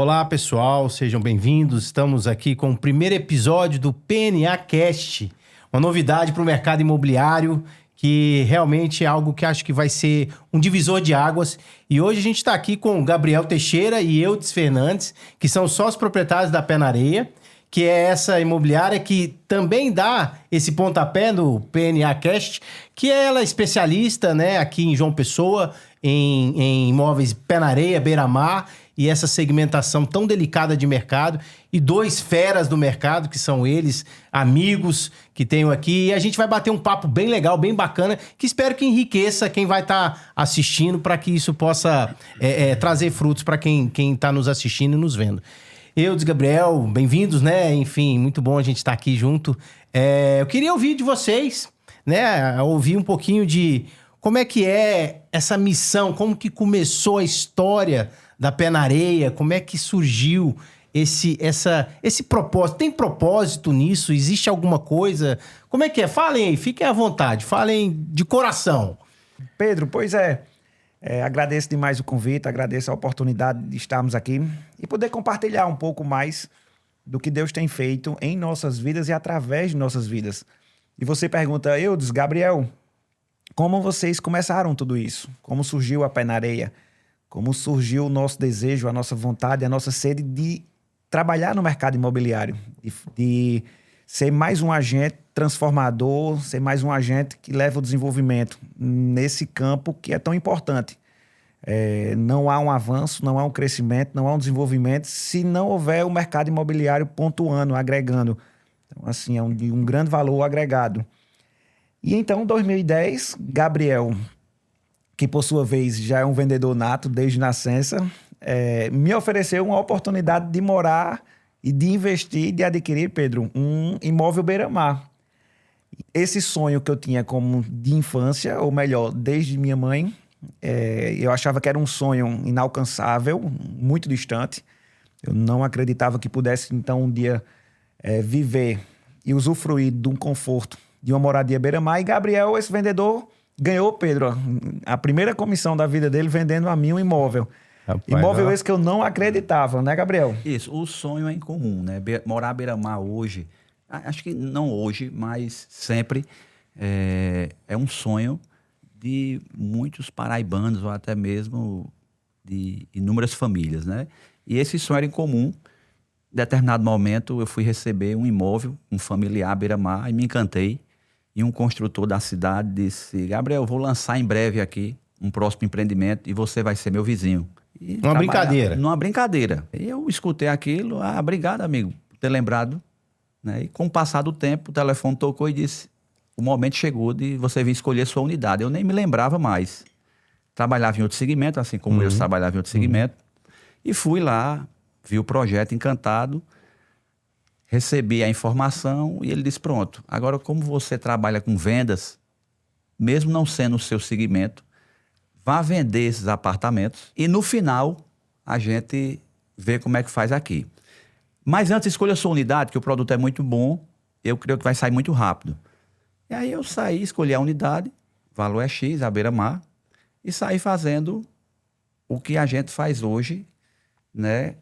Olá, pessoal, sejam bem-vindos. Estamos aqui com o primeiro episódio do PNA Cast, uma novidade para o mercado imobiliário, que realmente é algo que acho que vai ser um divisor de águas. E hoje a gente está aqui com o Gabriel Teixeira e Eudes Fernandes, que são sócios proprietários da Pé na Areia, que é essa imobiliária que também dá esse pontapé no PNA Cast, que ela é especialista, né, aqui em João Pessoa, em imóveis Pé na Areia, beira-mar, e essa segmentação tão delicada de mercado, e dois feras do mercado, que são eles, amigos que tenho aqui, e a gente vai bater um papo bem legal, bem bacana, que espero que enriqueça quem vai estar assistindo, para que isso possa trazer frutos para quem está nos assistindo e nos vendo. Eudes, Gabriel, bem-vindos, né? Enfim, muito bom a gente estar aqui junto. Eu queria ouvir de vocês, né? Ouvir um pouquinho de como é que é essa missão, como que começou a história da Pé na Areia, como é que surgiu esse propósito? Tem propósito nisso? Existe alguma coisa? Como é que é? Falem aí, fiquem à vontade, falem de coração. Pedro, pois é. Agradeço demais o convite, agradeço a oportunidade de estarmos aqui e poder compartilhar um pouco mais do que Deus tem feito em nossas vidas e através de nossas vidas. E você pergunta, Eudes, Gabriel, como vocês começaram tudo isso? Como surgiu a Pé na Areia? Como surgiu o nosso desejo, a nossa vontade, a nossa sede de trabalhar no mercado imobiliário, de ser mais um agente transformador, ser mais um agente que leva o desenvolvimento nesse campo que é tão importante. Não há um avanço, não há um crescimento, não há um desenvolvimento se não houver o mercado imobiliário pontuando, agregando. Então, assim, é um grande valor agregado. E então, em 2010, Gabriel, que por sua vez já é um vendedor nato desde nascença, me ofereceu uma oportunidade de morar e de investir, de adquirir, Pedro, um imóvel beira-mar. Esse sonho que eu tinha como de infância, ou melhor, desde minha mãe, eu achava que era um sonho inalcançável, muito distante. Eu não acreditava que pudesse, então, um dia viver e usufruir de um conforto de uma moradia beira-mar. E Gabriel, esse vendedor, ganhou, Pedro, a primeira comissão da vida dele vendendo a mim um imóvel. Rapaz, imóvel esse que eu não acreditava, né, Gabriel? Isso, o sonho é incomum, né? Morar à beira-mar hoje, acho que não hoje, mas sempre é um sonho de muitos paraibanos ou até mesmo de inúmeras famílias, né? E esse sonho era incomum. Em determinado momento eu fui receber um imóvel, um familiar à beira-mar, e me encantei. E um construtor da cidade disse, Gabriel, vou lançar em breve aqui um próximo empreendimento e você vai ser meu vizinho. Uma brincadeira. Numa brincadeira. E eu escutei aquilo, obrigado, amigo, por ter lembrado. Né? E com o passar do tempo, o telefone tocou e disse, o momento chegou de você vir escolher sua unidade. Eu nem me lembrava mais. Trabalhava em outro segmento, assim como eu trabalhava em outro segmento. E fui lá, vi o projeto encantado, recebi a informação e ele disse, pronto, agora como você trabalha com vendas, mesmo não sendo o seu segmento, vá vender esses apartamentos e no final a gente vê como é que faz aqui. Mas antes escolha a sua unidade, que o produto é muito bom, eu creio que vai sair muito rápido. E aí eu saí, escolhi a unidade, valor é X, à beira-mar, e saí fazendo o que a gente faz hoje, né,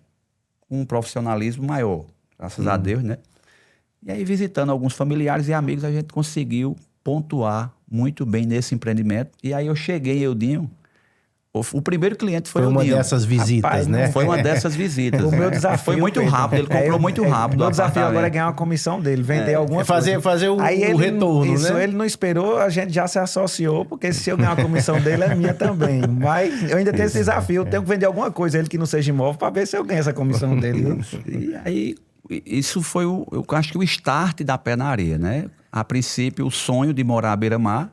com um profissionalismo maior. Graças a Deus, né? E aí, visitando alguns familiares e amigos, a gente conseguiu pontuar muito bem nesse empreendimento. E aí eu cheguei, Eudinho. O primeiro cliente foi Eudinho. Foi uma dessas visitas, rapaz, né? Foi uma dessas visitas. O meu desafio, foi muito Pedro, rápido, ele comprou muito rápido. O meu desafio agora é ganhar uma comissão dele, vender alguma coisa. Fazer o retorno, isso, né? Ele não esperou, a gente já se associou, porque se eu ganhar uma comissão dele, é minha também. Mas eu ainda tenho esse desafio, eu tenho que vender alguma coisa, ele que não seja imóvel, para ver se eu ganho essa comissão dele. E aí, isso foi, eu acho que o start da Pé na Areia, né? A princípio, o sonho de morar à beira-mar,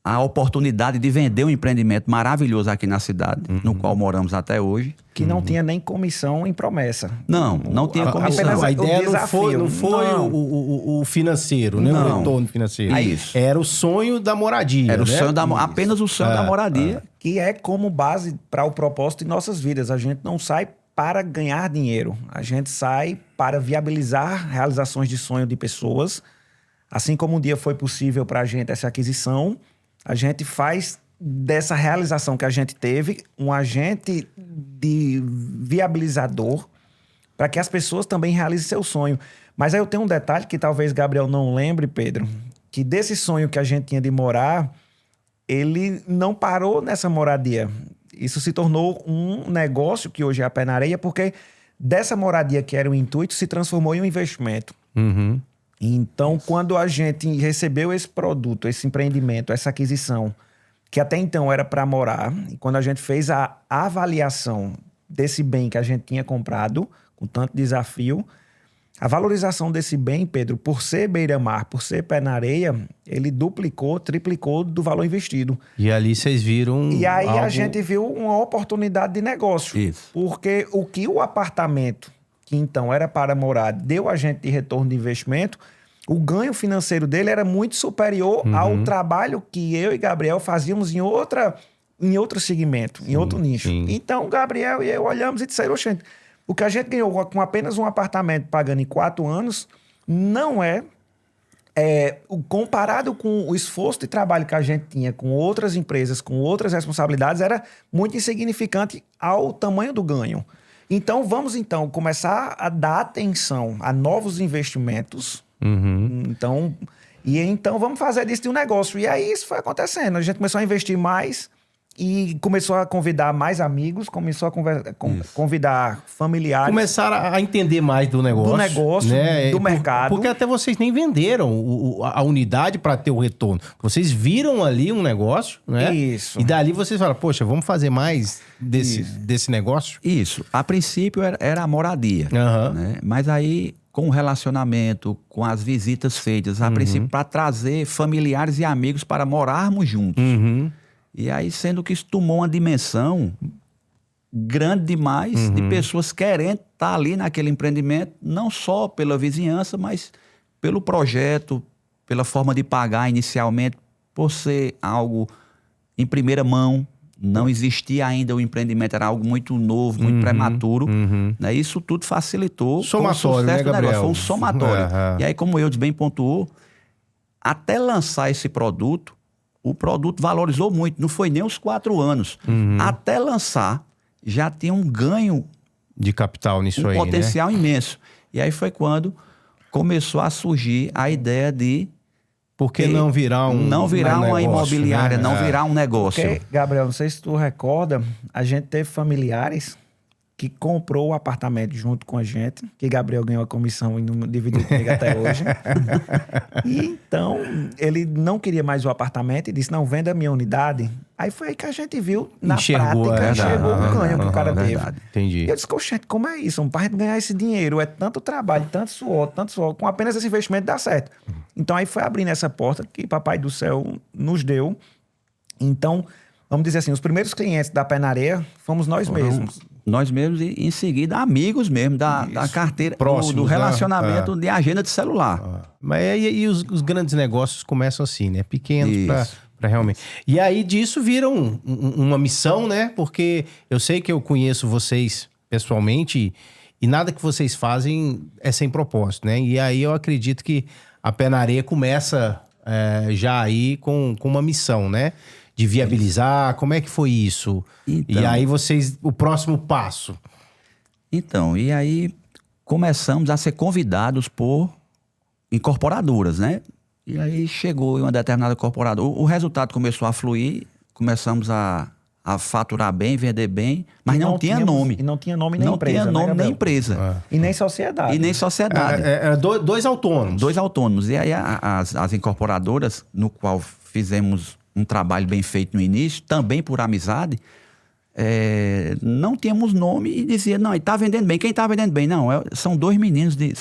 a oportunidade de vender um empreendimento maravilhoso aqui na cidade, no qual moramos até hoje. Que não tinha nem comissão em promessa. Não tinha comissão. Apenas A ideia desafio. não foi o financeiro, né? O retorno financeiro. Isso. Era o sonho da moradia. Era o né? sonho apenas o sonho da moradia. Que é como base para o propósito de nossas vidas. A gente não sai para ganhar dinheiro. A gente sai para viabilizar realizações de sonho de pessoas. Assim como um dia foi possível para a gente essa aquisição, a gente faz dessa realização que a gente teve, um agente de viabilizador para que as pessoas também realizem seu sonho. Mas aí eu tenho um detalhe que talvez Gabriel não lembre, Pedro, que desse sonho que a gente tinha de morar, ele não parou nessa moradia. Isso se tornou um negócio que hoje é a Pé na Areia, porque dessa moradia que era o intuito, se transformou em um investimento. Uhum. Então, quando a gente recebeu esse produto, esse empreendimento, essa aquisição, que até então era para morar, e quando a gente fez a avaliação desse bem que a gente tinha comprado, com tanto desafio, a valorização desse bem, Pedro, por ser beira-mar, por ser pé na areia, ele duplicou, triplicou do valor investido. E ali vocês viram E aí a algo... gente viu uma oportunidade de negócio. Isso. Porque o que o apartamento, que então era para morar, deu a gente de retorno de investimento, o ganho financeiro dele era muito superior ao trabalho que eu e Gabriel fazíamos em outro segmento, em outro nicho. sim. Então, Gabriel e eu olhamos e disseram, gente, o que a gente ganhou com apenas um apartamento pagando em 4 anos não comparado com o esforço de trabalho que a gente tinha com outras empresas, com outras responsabilidades, era muito insignificante ao tamanho do ganho. Então, vamos começar a dar atenção a novos investimentos. Então vamos fazer disso de um negócio. E aí isso foi acontecendo. A gente começou a investir mais e começou a convidar mais amigos, começou a convidar familiares. Começaram a entender mais do negócio. Do negócio, do mercado. Porque até vocês nem venderam a unidade para ter o retorno. Vocês viram ali um negócio, né? Isso. E dali vocês falaram, poxa, vamos fazer mais desse negócio? Isso. A princípio era a moradia, Aham. né? Mas aí, com o relacionamento, com as visitas feitas, a princípio para trazer familiares e amigos para morarmos juntos. Uhum. E aí, sendo que isso tomou uma dimensão grande demais de pessoas querendo estar ali naquele empreendimento, não só pela vizinhança, mas pelo projeto, pela forma de pagar inicialmente, por ser algo em primeira mão. Não existia ainda o empreendimento, era algo muito novo, muito prematuro. Né? Isso tudo facilitou Somatório, o sucesso né, do negócio. Gabriel? Foi um somatório. Aham. E aí, como o Eudes bem pontuou, até lançar esse produto, o produto valorizou muito. Não foi nem os 4 anos. Até lançar, já tinha um ganho, De capital nisso aí, potencial imenso. E aí foi quando começou a surgir a ideia de Por que não virar não virar uma negócio, imobiliária, né? não virar um negócio. Porque, Gabriel, não sei se tu recorda, a gente teve familiares que comprou o apartamento junto com a gente, que Gabriel ganhou a comissão e não dividiu comigo até hoje. E então, ele não queria mais o apartamento e disse, não, venda a minha unidade. Aí foi aí que a gente viu, na Enxergou, prática, enxergou o ganho que o cara teve. verdade. Entendi. E eu disse, gente, como é isso? Para a gente ganhar esse dinheiro, é tanto trabalho, tanto suor, com apenas esse investimento dá certo. Então aí foi abrindo essa porta que Papai do Céu nos deu. Então, vamos dizer assim, os primeiros clientes da Pé na Areia fomos nós mesmos. Nós mesmos e em seguida amigos mesmo da carteira, Próximos, do né? relacionamento de agenda de celular. Mas e os grandes negócios começam assim, né? Pequenos Isso. para realmente. E aí disso viram uma missão, né? Porque eu sei que eu conheço vocês pessoalmente e nada que vocês fazem é sem propósito, né? E aí eu acredito que a Pé na Areia começa já aí com uma missão, né? De viabilizar, como é que foi isso? Então. E aí o próximo passo. Então, e aí começamos a ser convidados por incorporadoras, né? E aí chegou em uma determinada incorporadora. O resultado começou a fluir, começamos a faturar bem, vender bem, mas não tinha nome. E não tinha nome nem Não empresa, tinha né, nome nem Gabriel? empresa. E nem sociedade. E nem sociedade. Era dois autônomos. 2 autônomos. E aí as incorporadoras, no qual fizemos um trabalho bem feito no início, também por amizade, não tínhamos nome e dizia, não, ele está vendendo bem. Quem está vendendo bem? Não, são dois meninos de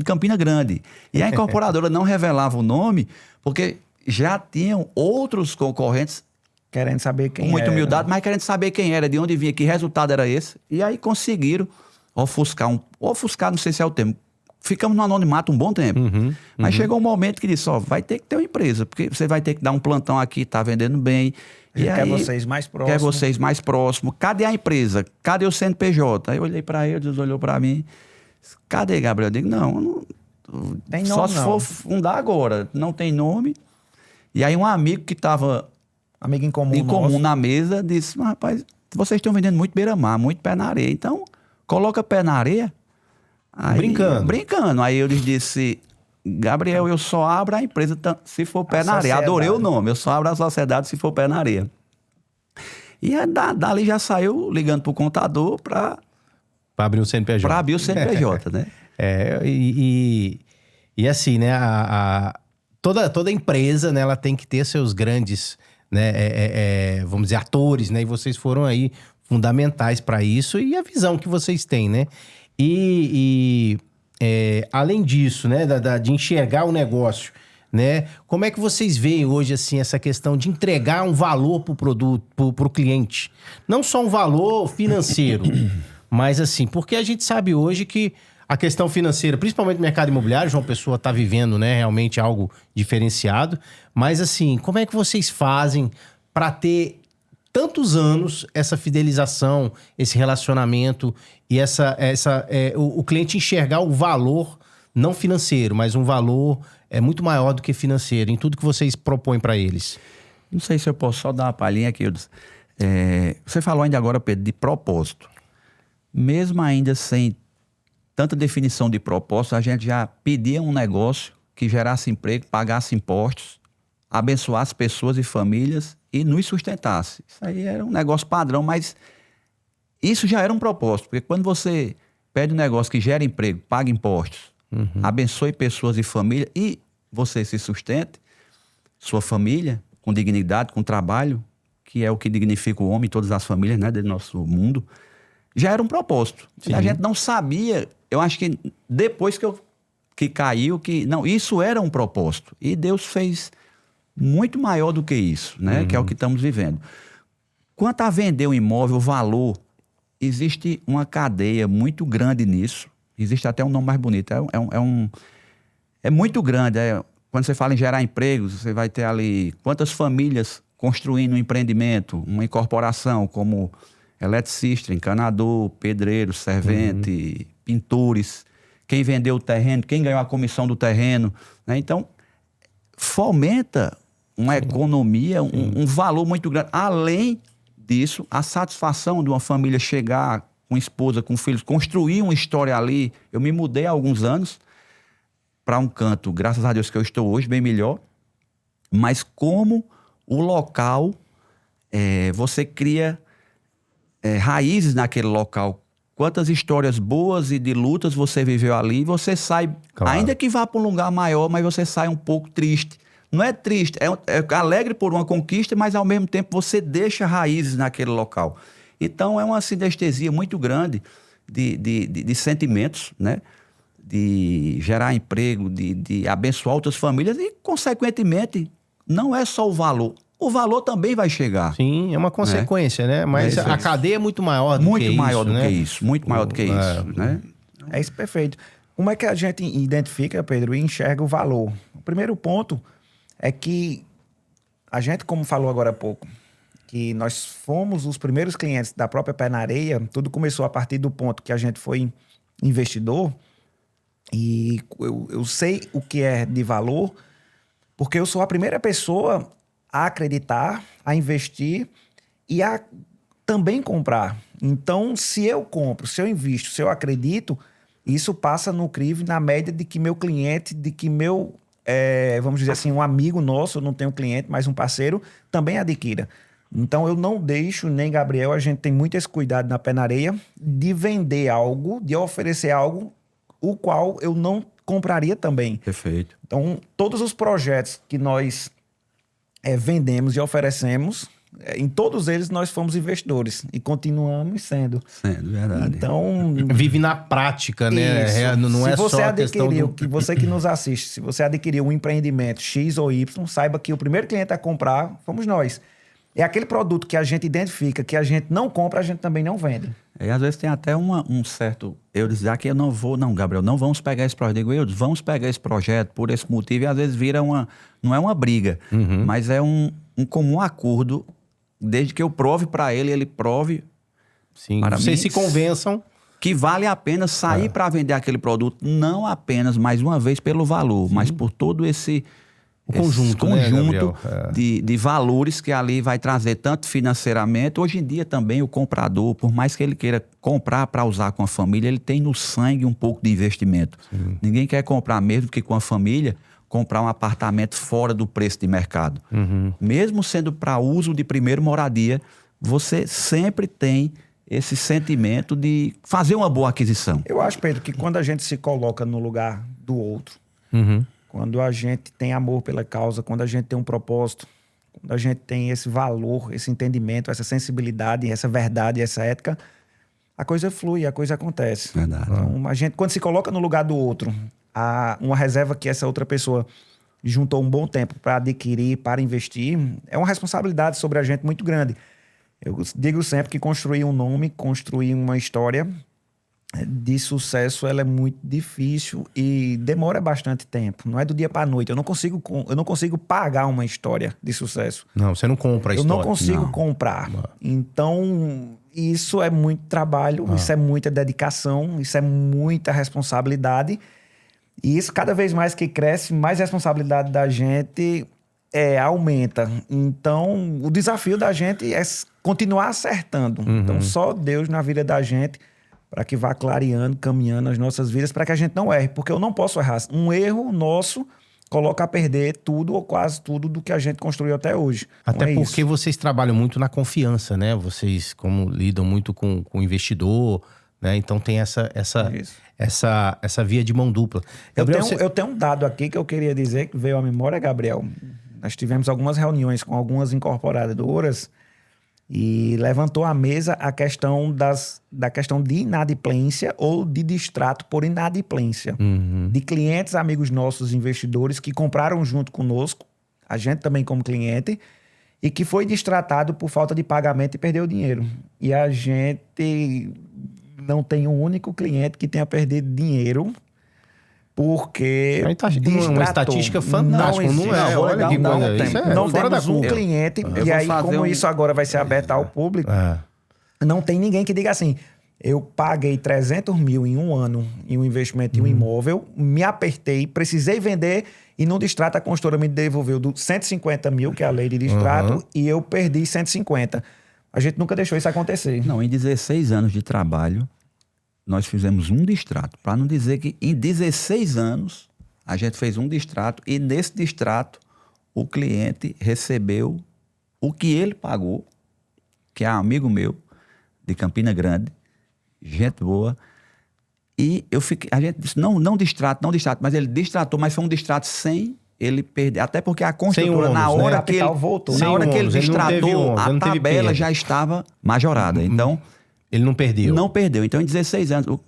Campina Grande. E a incorporadora não revelava o nome, porque já tinham outros concorrentes Querendo saber quem com muita era. humildade, mas querendo saber quem era, de onde vinha, que resultado era esse. E aí conseguiram ofuscar, não sei se é o termo. Ficamos no anonimato um bom tempo. Mas chegou um momento que disse, vai ter que ter uma empresa, porque você vai ter que dar um plantão aqui, tá vendendo bem. E Quer aí, vocês mais próximos. Quer vocês mais próximos. Cadê a empresa? Cadê o CNPJ? Aí eu olhei para ele, eles olhou para mim. Cadê, Gabriel? Eu digo, não Tem só nome, se não. for fundar agora. Não tem nome. E aí um amigo que estava Amigo em comum em comum nosso. na mesa, disse, mas, rapaz, vocês estão vendendo muito beira-mar, muito pé na areia, então coloca pé na areia. Aí, brincando. Aí eu lhes disse, Gabriel, eu só abro a empresa se for pé na areia. Adorei o nome, eu só abro a sociedade se for pé na areia. E aí, dali já saiu ligando pro contador para abrir o CNPJ. Para abrir o CNPJ, né? E assim, né, toda empresa, né, ela tem que ter seus grandes, né, vamos dizer, atores, né, e vocês foram aí fundamentais para isso e a visão que vocês têm, né? Além disso, né, de enxergar o negócio, né, como é que vocês veem hoje, assim, essa questão de entregar um valor pro produto, pro cliente? Não só um valor financeiro, mas assim, porque a gente sabe hoje que a questão financeira, principalmente no mercado imobiliário, João Pessoa está vivendo, né, realmente algo diferenciado. Mas assim, como é que vocês fazem para ter tantos anos essa fidelização, esse relacionamento e o cliente enxergar o valor não financeiro, mas um valor muito maior do que financeiro em tudo que vocês propõem para eles? Não sei se eu posso só dar uma palhinha aqui. Você falou ainda agora, Pedro, de propósito. Mesmo ainda sem tanta definição de propósito, a gente já pedia um negócio que gerasse emprego, pagasse impostos, abençoasse pessoas e famílias e nos sustentasse. Isso aí era um negócio padrão, mas isso já era um propósito, porque quando você pede um negócio que gera emprego, paga impostos, abençoe pessoas e família e você se sustente, sua família, com dignidade, com trabalho, que é o que dignifica o homem e todas as famílias, né, do nosso mundo, já era um propósito. Sim. A gente não sabia, eu acho que depois que caiu, não, isso era um propósito. E Deus fez muito maior do que isso, né? Que é o que estamos vivendo. Quanto a vender um imóvel, o valor, existe uma cadeia muito grande nisso. Existe até um nome mais bonito. É muito grande. Quando você fala em gerar empregos, você vai ter ali quantas famílias construindo um empreendimento, uma incorporação como eletricista, encanador, pedreiro, servente, pintores, quem vendeu o terreno, quem ganhou a comissão do terreno, né? Então, fomenta uma economia, um valor muito grande. Além disso, a satisfação de uma família chegar com esposa, com filhos, construir uma história ali. Eu me mudei há alguns anos para um canto, graças a Deus que eu estou hoje, bem melhor, mas como o local, você cria raízes naquele local. Quantas histórias boas e de lutas você viveu ali, você sai, claro, ainda que vá para um lugar maior, mas você sai um pouco triste. Não é triste, é alegre por uma conquista, mas ao mesmo tempo você deixa raízes naquele local. Então é uma sinestesia muito grande de sentimentos, né? De gerar emprego, de abençoar outras famílias e, consequentemente, não é só o valor. O valor também vai chegar. Sim, é uma consequência, né? Mas a cadeia é muito maior do que isso. Muito maior do que isso, muito maior do que isso, né? É isso, perfeito. Como é que a gente identifica, Pedro, e enxerga o valor? O primeiro ponto é que a gente, como falou agora há pouco, que nós fomos os primeiros clientes da própria Pé na Areia, tudo começou a partir do ponto que a gente foi investidor, e eu sei o que é de valor, porque eu sou a primeira pessoa a acreditar, a investir e a também comprar. Então, se eu compro, se eu invisto, se eu acredito, isso passa no crivo, na média de que meu cliente, de que meu, vamos dizer assim, um amigo nosso, eu não tenho cliente, mas um parceiro, também adquira. Então, eu não deixo, nem Gabriel, a gente tem muito esse cuidado na Pé na Areia, de vender algo, de oferecer algo, o qual eu não compraria também. Perfeito. Então, todos os projetos que nós vendemos e oferecemos, em todos eles nós fomos investidores e continuamos sendo. Sendo, verdade. Então, vive na prática, né? Não é só a questão que você que nos assiste, se você adquiriu um empreendimento X ou Y, saiba que o primeiro cliente a comprar fomos nós. É aquele produto que a gente identifica, que a gente não compra, a gente também não vende. E às vezes tem até um certo... Eu dizer que eu não vou... Não, Gabriel, não vamos pegar esse projeto. Eu digo, vamos pegar esse projeto por esse motivo. E às vezes vira não é uma briga, mas é um comum acordo, desde que eu prove para ele prove. Sim, para vocês mim, se convençam que vale a pena sair para vender aquele produto, não apenas, mais uma vez, pelo valor, mas por todo esse O conjunto, né, Gabriel? de valores que ali vai trazer tanto financeiramente. Hoje em dia também o comprador, por mais que ele queira comprar para usar com a família, ele tem no sangue um pouco de investimento. Sim. Ninguém quer comprar mesmo que com a família, comprar um apartamento fora do preço de mercado. Mesmo sendo para uso de primeira moradia, você sempre tem esse sentimento de fazer uma boa aquisição. Eu acho, Pedro, que quando a gente se coloca no lugar do outro, quando a gente tem amor pela causa, quando a gente tem um propósito, quando a gente tem esse valor, esse entendimento, essa sensibilidade, essa verdade, essa ética, a coisa flui, a coisa acontece. Verdade. Então, a gente, quando se coloca no lugar do outro, uma reserva que essa outra pessoa juntou um bom tempo para adquirir, para investir, é uma responsabilidade sobre a gente muito grande. Eu digo sempre que construir um nome, construir uma história de sucesso, ela é muito difícil e demora bastante tempo. Não é do dia para a noite. Eu não consigo pagar uma história de sucesso. Não, você não compra a história. Eu não consigo comprar. Então, isso é muito trabalho, isso é muita dedicação, isso é muita responsabilidade. E isso, cada vez mais que cresce, mais responsabilidade da gente aumenta. Então, o desafio da gente é continuar acertando. Então, só Deus na vida da gente para que vá clareando, caminhando as nossas vidas, para que a gente não erre. Porque eu não posso errar. Um erro nosso coloca a perder tudo ou quase tudo do que a gente construiu até hoje. Até porque vocês trabalham muito na confiança, né? Vocês, como lidam muito com o investidor, né? Então tem essa via de mão dupla. Gabriel, eu tenho um dado aqui que eu queria dizer, que veio à memória, Gabriel. Nós tivemos algumas reuniões com algumas incorporadoras e levantou à mesa a questão da questão de inadimplência ou de distrato por inadimplência. De clientes, amigos nossos, investidores que compraram junto conosco, a gente também como cliente, e que foi distratado por falta de pagamento e perdeu dinheiro. E a gente não tem um único cliente que tenha perdido dinheiro porque uma estatística fantástica. Não temos um cliente, e aí como isso agora vai ser aberto ao público, não tem ninguém que diga assim, eu paguei 300 mil em um ano em um investimento em um imóvel, me apertei, precisei vender e no distrato a consultora me devolveu 150 mil, que é a lei de distrato, e eu perdi 150. A gente nunca deixou isso acontecer. Não, em 16 anos de trabalho, nós fizemos um distrato. Para não dizer que em 16 anos a gente fez um distrato e nesse distrato o cliente recebeu o que ele pagou, que é amigo meu de Campina Grande, gente boa. E a gente disse, não distrato, mas ele distratou, mas foi um distrato sem ele perder. Até porque a construtora, na hora que ele distratou, a tabela já estava majorada. Então, ele não perdeu. Não perdeu. Então, em 16 anos,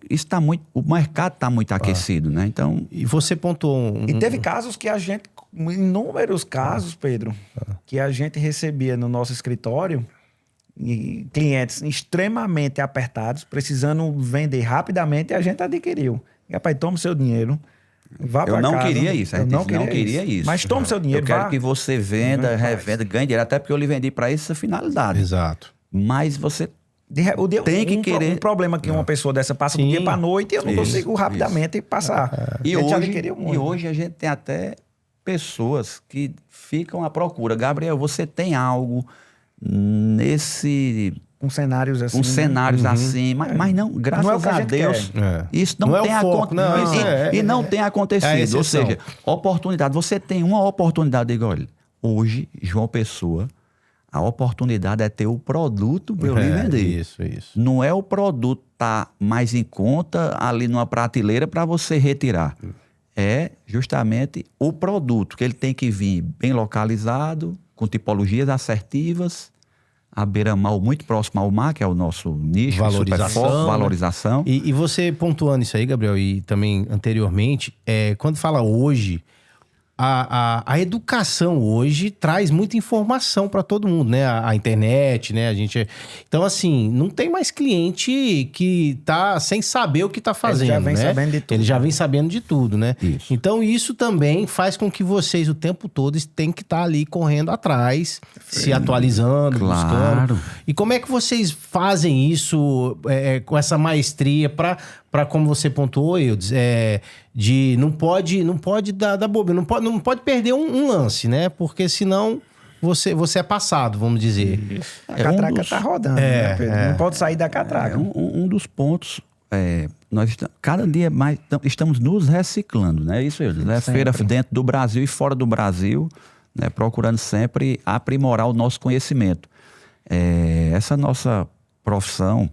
o mercado está muito aquecido, né? Então, e você pontuou E teve casos que a gente, inúmeros casos, Pedro, que a gente recebia no nosso escritório, e clientes extremamente apertados, precisando vender rapidamente, e a gente adquiriu. E, rapaz, toma o seu dinheiro, vá para casa. Eu não queria isso. Eu não queria isso. Mas toma o seu dinheiro, eu quero que você venda, revenda, ganhe dinheiro, até porque eu lhe vendi para essa finalidade. Exato. Mas você tem que querer. Um problema que uma pessoa dessa passa do dia para a noite e eu não consigo rapidamente passar. E hoje a gente tem até pessoas que ficam à procura. Gabriel, você tem algo nesse... Com cenários assim. assim. Mas não, graças a Deus, isso não tem acontecido. E não tem acontecido. Ou seja, oportunidade. Você tem uma oportunidade, digo, olha, hoje, João Pessoa, a oportunidade é ter o produto para eu lhe vender. Isso. Não é o produto estar mais em conta ali numa prateleira para você retirar. É justamente o produto, que ele tem que vir bem localizado, com tipologias assertivas, à beira-mar, muito próximo ao mar, que é o nosso nicho, valorização. E você pontuando isso aí, Gabriel, e também anteriormente, quando fala hoje, a educação hoje traz muita informação para todo mundo, né? A internet, né? Então, assim, não tem mais cliente que tá sem saber o que tá fazendo, Ele já vem sabendo de tudo. Ele já vem sabendo de tudo, né? Isso. Então, isso também faz com que vocês, o tempo todo, tenham que estar ali correndo atrás, se atualizando, buscando. E como é que vocês fazem isso com essa maestria para para, como você pontuou, Eudes, de não pode dar bobeira, não pode perder um lance, né? Porque senão você é passado, vamos dizer. A catraca tá rodando, né, Pedro? Não pode sair da catraca. Um dos pontos, nós cada dia mais estamos nos reciclando, né? Isso, Eudes, né? Feira dentro do Brasil e fora do Brasil, né? Procurando sempre aprimorar o nosso conhecimento. Essa nossa profissão,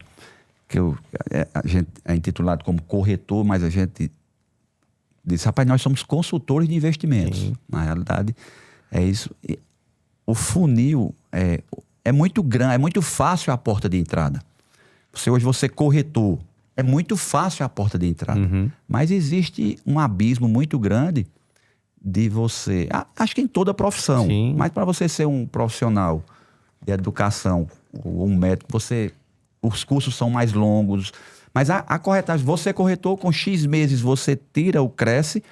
que a gente é intitulado como corretor, mas a gente diz, rapaz, nós somos consultores de investimentos. Sim. Na realidade, é isso. O funil é muito grande, é muito fácil a porta de entrada. Hoje você é corretor, é muito fácil a porta de entrada. Uhum. Mas existe um abismo muito grande de você... Acho que em toda profissão. Sim. Mas para você ser um profissional de educação ou um médico, os cursos são mais longos. Mas a corretagem, você é corretor, com X meses você tira ou cresce.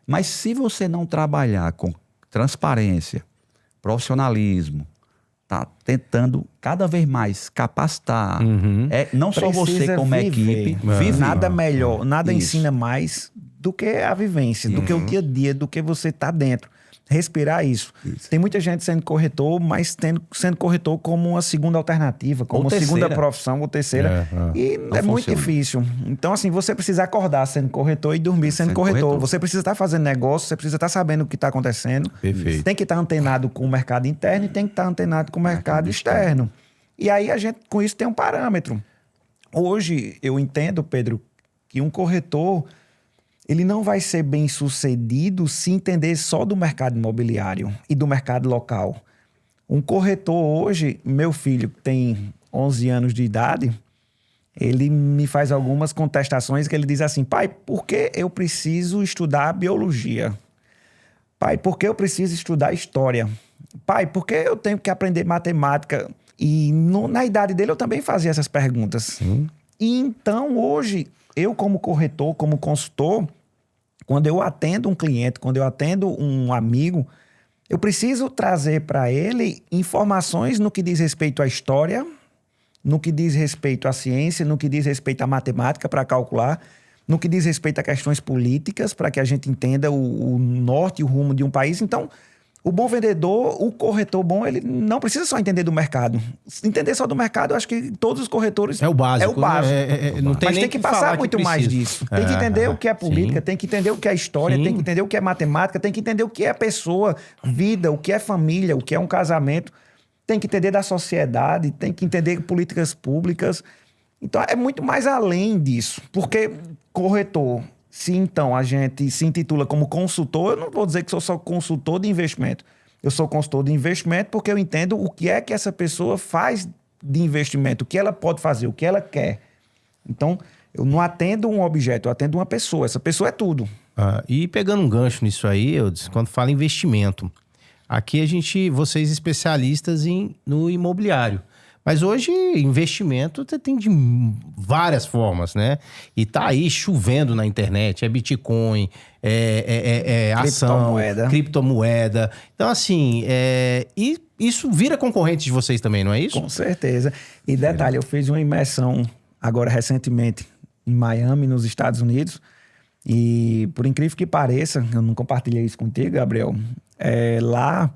Mas se você não trabalhar com transparência, profissionalismo, tá tentando cada vez mais capacitar. Uhum. Não só você como equipe. Nada melhor, nada ensina mais do que a vivência, do que o dia a dia, do que você tá dentro. Respirar isso. Tem muita gente sendo corretor, mas sendo corretor como uma segunda alternativa, como uma segunda profissão ou terceira. E é muito difícil. Então, assim, você precisa acordar sendo corretor e dormir sendo corretor. Você precisa estar fazendo negócio, você precisa estar sabendo o que está acontecendo. Perfeito. Tem que estar antenado com o mercado interno e tem que estar antenado com o mercado externo. E aí a gente, com isso, tem um parâmetro. Hoje, eu entendo, Pedro, que um corretor... ele não vai ser bem sucedido se entender só do mercado imobiliário e do mercado local. Um corretor hoje, meu filho que tem 11 anos de idade, ele me faz algumas contestações que ele diz assim, pai, por que eu preciso estudar biologia? Pai, por que eu preciso estudar história? Pai, por que eu tenho que aprender matemática? E na idade dele eu também fazia essas perguntas. E então hoje, eu como corretor, como consultor, quando eu atendo um cliente, quando eu atendo um amigo, eu preciso trazer para ele informações no que diz respeito à história, no que diz respeito à ciência, no que diz respeito à matemática para calcular, no que diz respeito a questões políticas, para que a gente entenda o norte e o rumo de um país. Então, o bom vendedor, o corretor bom, ele não precisa só entender do mercado. Entender só do mercado, eu acho que todos os corretores... É o básico. É o básico. Não tem Mas nem tem que passar muito mais disso. Tem que entender o que é política, sim. tem que entender o que é história, tem que entender o que é matemática, tem que entender o que é pessoa, vida, o que é família, o que é um casamento. Tem que entender da sociedade, tem que entender políticas públicas. Então, é muito mais além disso. Porque corretor... Se então a gente se intitula como consultor, eu não vou dizer que sou só consultor de investimento. Eu sou consultor de investimento porque eu entendo o que é que essa pessoa faz de investimento, o que ela pode fazer, o que ela quer. Então, eu não atendo um objeto, eu atendo uma pessoa. Essa pessoa é tudo. E pegando um gancho nisso aí, Eudes, quando fala investimento, aqui vocês especialistas no imobiliário. Mas hoje, investimento tem de várias formas, né? E tá aí chovendo na internet, é Bitcoin, ação, criptomoeda. Então, assim, e isso vira concorrente de vocês também, não é isso? Com certeza. E detalhe, eu fiz uma imersão agora recentemente em Miami, nos Estados Unidos. E por incrível que pareça, eu não compartilhei isso contigo, Gabriel, lá...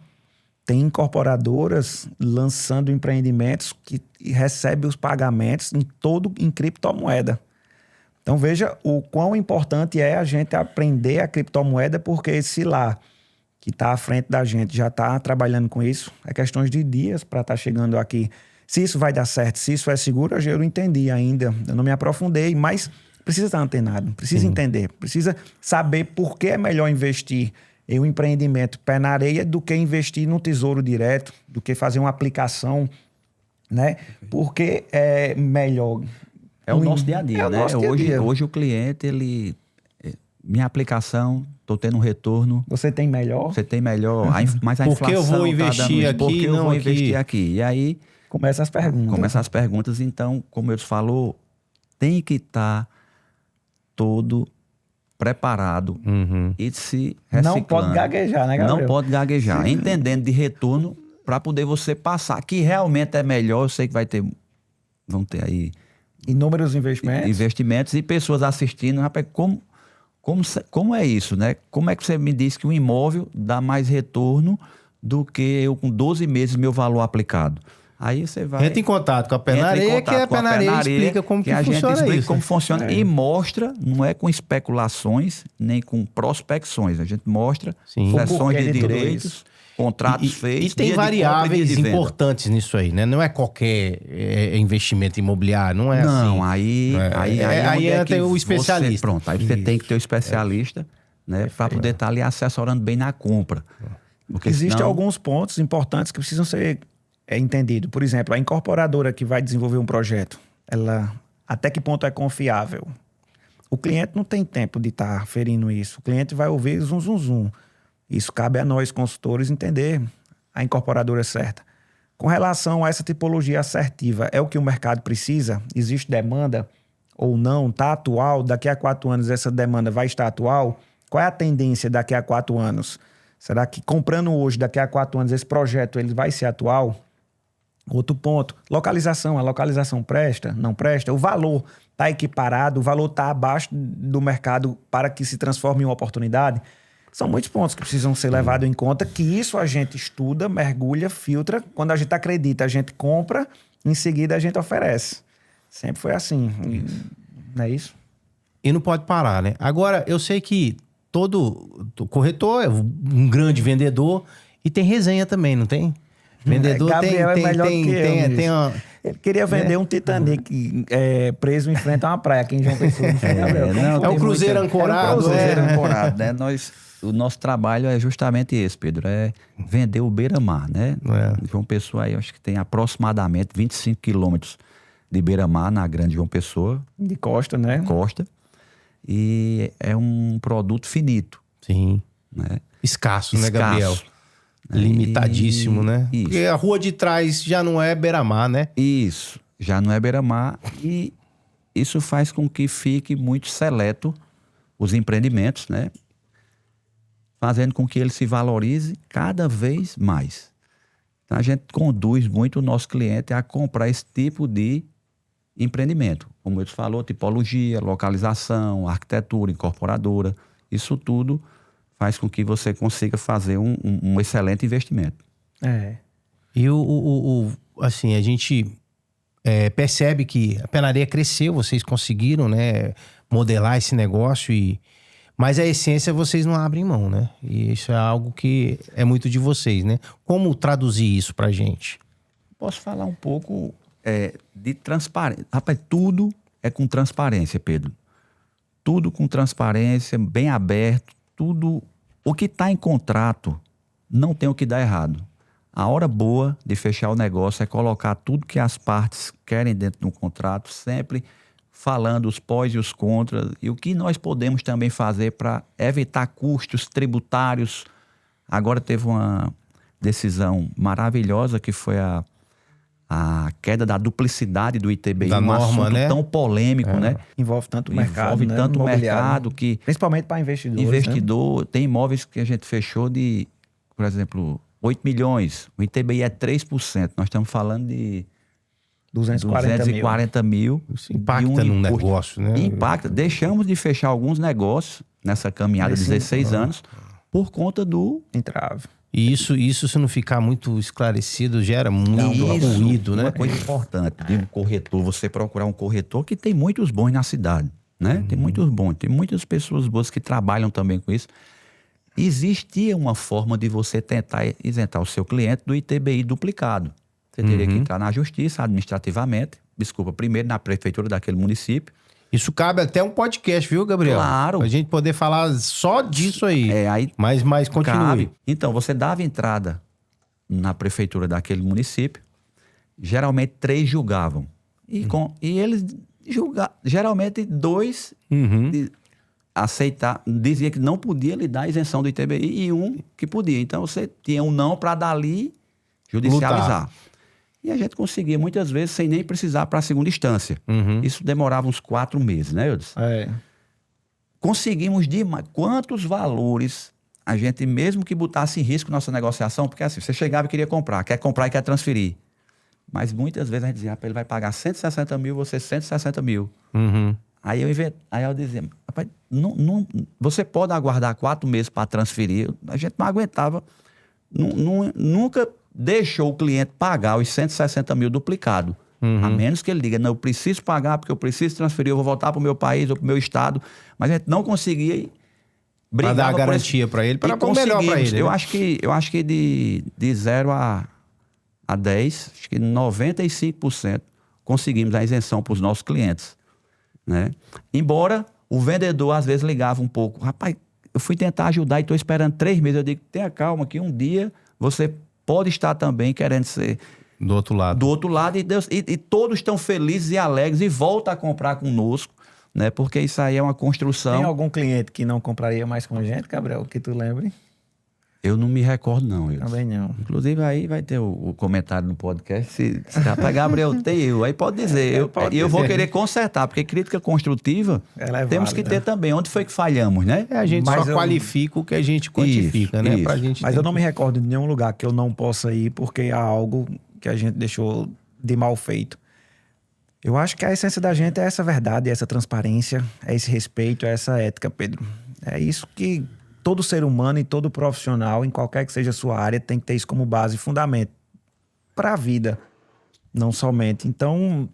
tem incorporadoras lançando empreendimentos que recebem os pagamentos em criptomoeda. Então veja o quão importante é a gente aprender a criptomoeda, porque se lá que está à frente da gente já está trabalhando com isso, é questões de dias para estar chegando aqui. Se isso vai dar certo, se isso é seguro, eu não entendi ainda, eu não me aprofundei, mas precisa estar antenado, precisa entender, precisa saber por que é melhor investir em um empreendimento pé na areia do que investir no tesouro direto, do que fazer uma aplicação, né? Porque é melhor. É o nosso dia a dia, né? Dia-a-dia. Hoje o cliente, minha aplicação, estou tendo um retorno. Você tem melhor? Você tem melhor, mas a inflação... Por que eu vou investir aqui, Por que eu vou investir aqui? E aí... Começam as perguntas. Então, como eu falou, tem que estar todo... preparado e se reciclando. Não pode gaguejar, né, Gabriel? Não pode gaguejar. Entendendo de retorno para poder você passar. Que realmente é melhor. Eu sei que vão ter aí Inúmeros investimentos. Investimentos e pessoas assistindo. Rapaz, como é isso, né? Como é que você me diz que um imóvel dá mais retorno do que eu com 12 meses meu valor aplicado? Aí você vai... Entra em contato com a Penareia, que a Penareia explica como que a gente funciona explica isso. como funciona e mostra, não é com especulações, nem com prospecções. A gente mostra sessões de direitos, contratos feitos. E tem variáveis importantes nisso aí, né? Não é qualquer investimento imobiliário, não é assim. Não, aí entra o especialista. Pronto, aí você tem que ter o especialista, né? Para poder estar ali assessorando bem na compra. Porque existem alguns pontos importantes que precisam ser entendidos. Por exemplo, a incorporadora que vai desenvolver um projeto, ela até que ponto é confiável? O cliente não tem tempo de estar ferindo isso. O cliente vai ouvir zum, zum, zum. Isso cabe a nós, consultores, entender a incorporadora certa. Com relação a essa tipologia assertiva, é o que o mercado precisa? Existe demanda ou não? Está atual? Daqui a 4 anos essa demanda vai estar atual? Qual é a tendência daqui a 4 anos? Será que comprando hoje, daqui a 4 anos, esse projeto ele vai ser atual? Outro ponto, localização. A localização presta? Não presta? O valor está equiparado? O valor está abaixo do mercado para que se transforme em uma oportunidade? São muitos pontos que precisam ser levados em conta, que isso a gente estuda, mergulha, filtra. Quando a gente acredita, a gente compra, em seguida a gente oferece. Sempre foi assim. Não é isso? E não pode parar, né? Agora, eu sei que todo corretor é um grande vendedor e tem resenha também, não tem? Vendedor Gabriel tem, é melhor tem, que eu tem, nisso. tem uma... Ele queria vender um Titanic preso em frente a uma praia aqui em João Pessoa. Não foi, Gabriel? Não, É um cruzeiro ancorado. É um cruzeiro ancorado, né? O nosso trabalho é justamente esse, Pedro, é vender o beira-mar, né? João Pessoa aí, acho que tem aproximadamente 25 quilômetros de beira-mar na Grande João Pessoa. De costa, né? Costa. E é um produto finito. Sim. Né? Escasso, né, Gabriel? Limitadíssimo, né? Isso. Porque a rua de trás já não é beira-mar, né? Isso, já não é beira-mar e isso faz com que fique muito seleto os empreendimentos, né? Fazendo com que ele se valorize cada vez mais. Então, a gente conduz muito o nosso cliente a comprar esse tipo de empreendimento. Como eu te falou, tipologia, localização, arquitetura, incorporadora, isso tudo faz com que você consiga fazer um excelente investimento. E assim, a gente percebe que a Penareia cresceu, vocês conseguiram, né, modelar esse negócio, mas a essência vocês não abrem mão, né? E isso é algo que é muito de vocês, né? Como traduzir isso pra gente? Posso falar um pouco de transparência. Rapaz, tudo é com transparência, Pedro. Tudo com transparência, bem aberto, tudo. O que está em contrato não tem o que dar errado. A hora boa de fechar o negócio é colocar tudo que as partes querem dentro do contrato, sempre falando os pós e os contras, e o que nós podemos também fazer para evitar custos tributários. Agora teve uma decisão maravilhosa que foi a queda da duplicidade do ITBI, da norma, assunto né? tão polêmico, né? Envolve tanto o mercado, né? Tanto o mercado que... Principalmente para investidores, investidor, tem imóveis que a gente fechou de, por exemplo, 8 milhões. O ITBI é 3%. Nós estamos falando de 240 mil. Isso impacta num negócio, né? Impacta. Deixamos de fechar alguns negócios nessa caminhada de 16 anos por conta do entrave. E isso, se não ficar muito esclarecido, gera muito ruído, né? Uma coisa importante de um corretor, você procurar um corretor que tem muitos bons na cidade, né? Tem muitos bons, tem muitas pessoas boas que trabalham também com isso. Existia uma forma de você tentar isentar o seu cliente do ITBI duplicado. Você teria que entrar na justiça administrativamente, primeiro na prefeitura daquele município. Isso cabe até um podcast, viu, Gabriel? Claro. Pra gente poder falar só disso aí. Mas continue. Cabe. Então, você dava entrada na prefeitura daquele município, geralmente 3 julgavam. E eles julgavam, geralmente 2 dizia que não podia lhe dar isenção do ITBI e 1 que podia. Então, você tinha um não para dali judicializar. Lutar. E a gente conseguia muitas vezes sem nem precisar para a segunda instância. Isso demorava uns 4 meses, né, Eudes? Conseguimos demais. Quantos valores a gente, mesmo que botasse em risco nossa negociação, porque assim, você chegava e queria comprar, quer comprar e quer transferir. Mas muitas vezes a gente dizia, rapaz, ele vai pagar 160 mil, você 160 mil. Uhum. Aí eu dizia, rapaz, você pode aguardar 4 meses para transferir. A gente não aguentava, nunca deixou o cliente pagar os 160 mil duplicado. A menos que ele diga, não, eu preciso pagar porque eu preciso transferir, eu vou voltar para o meu país ou para o meu estado. Mas a gente não conseguia Para dar a garantia para ele, para o melhor para ele. Eu acho que de 0 a 10, acho que 95% conseguimos a isenção para os nossos clientes. Né? Embora o vendedor às vezes ligava um pouco, rapaz, eu fui tentar ajudar e estou esperando 3 meses. Eu digo, tenha calma que um dia você pode estar também querendo ser do outro lado e todos estão felizes e alegres e voltam a comprar conosco, né? Porque isso aí é uma construção. Tem algum cliente que não compraria mais com a gente, Gabriel, que tu lembre? Eu não me recordo, não. Também não. Inclusive, aí vai ter o comentário no podcast. Se rapaz, Gabriel, tem eu. Aí pode dizer. Eu vou querer consertar, porque crítica construtiva temos que ter também. Onde foi que falhamos, né? A gente só qualifica o que a gente quantifica, né? Pra gente Mas eu não me recordo de nenhum lugar que eu não possa ir, porque há algo que a gente deixou de mal feito. Eu acho que a essência da gente é essa verdade, essa transparência, é esse respeito, é essa ética, Pedro. É isso que todo ser humano e todo profissional, em qualquer que seja a sua área, tem que ter isso como base e fundamento para a vida, não somente. Então,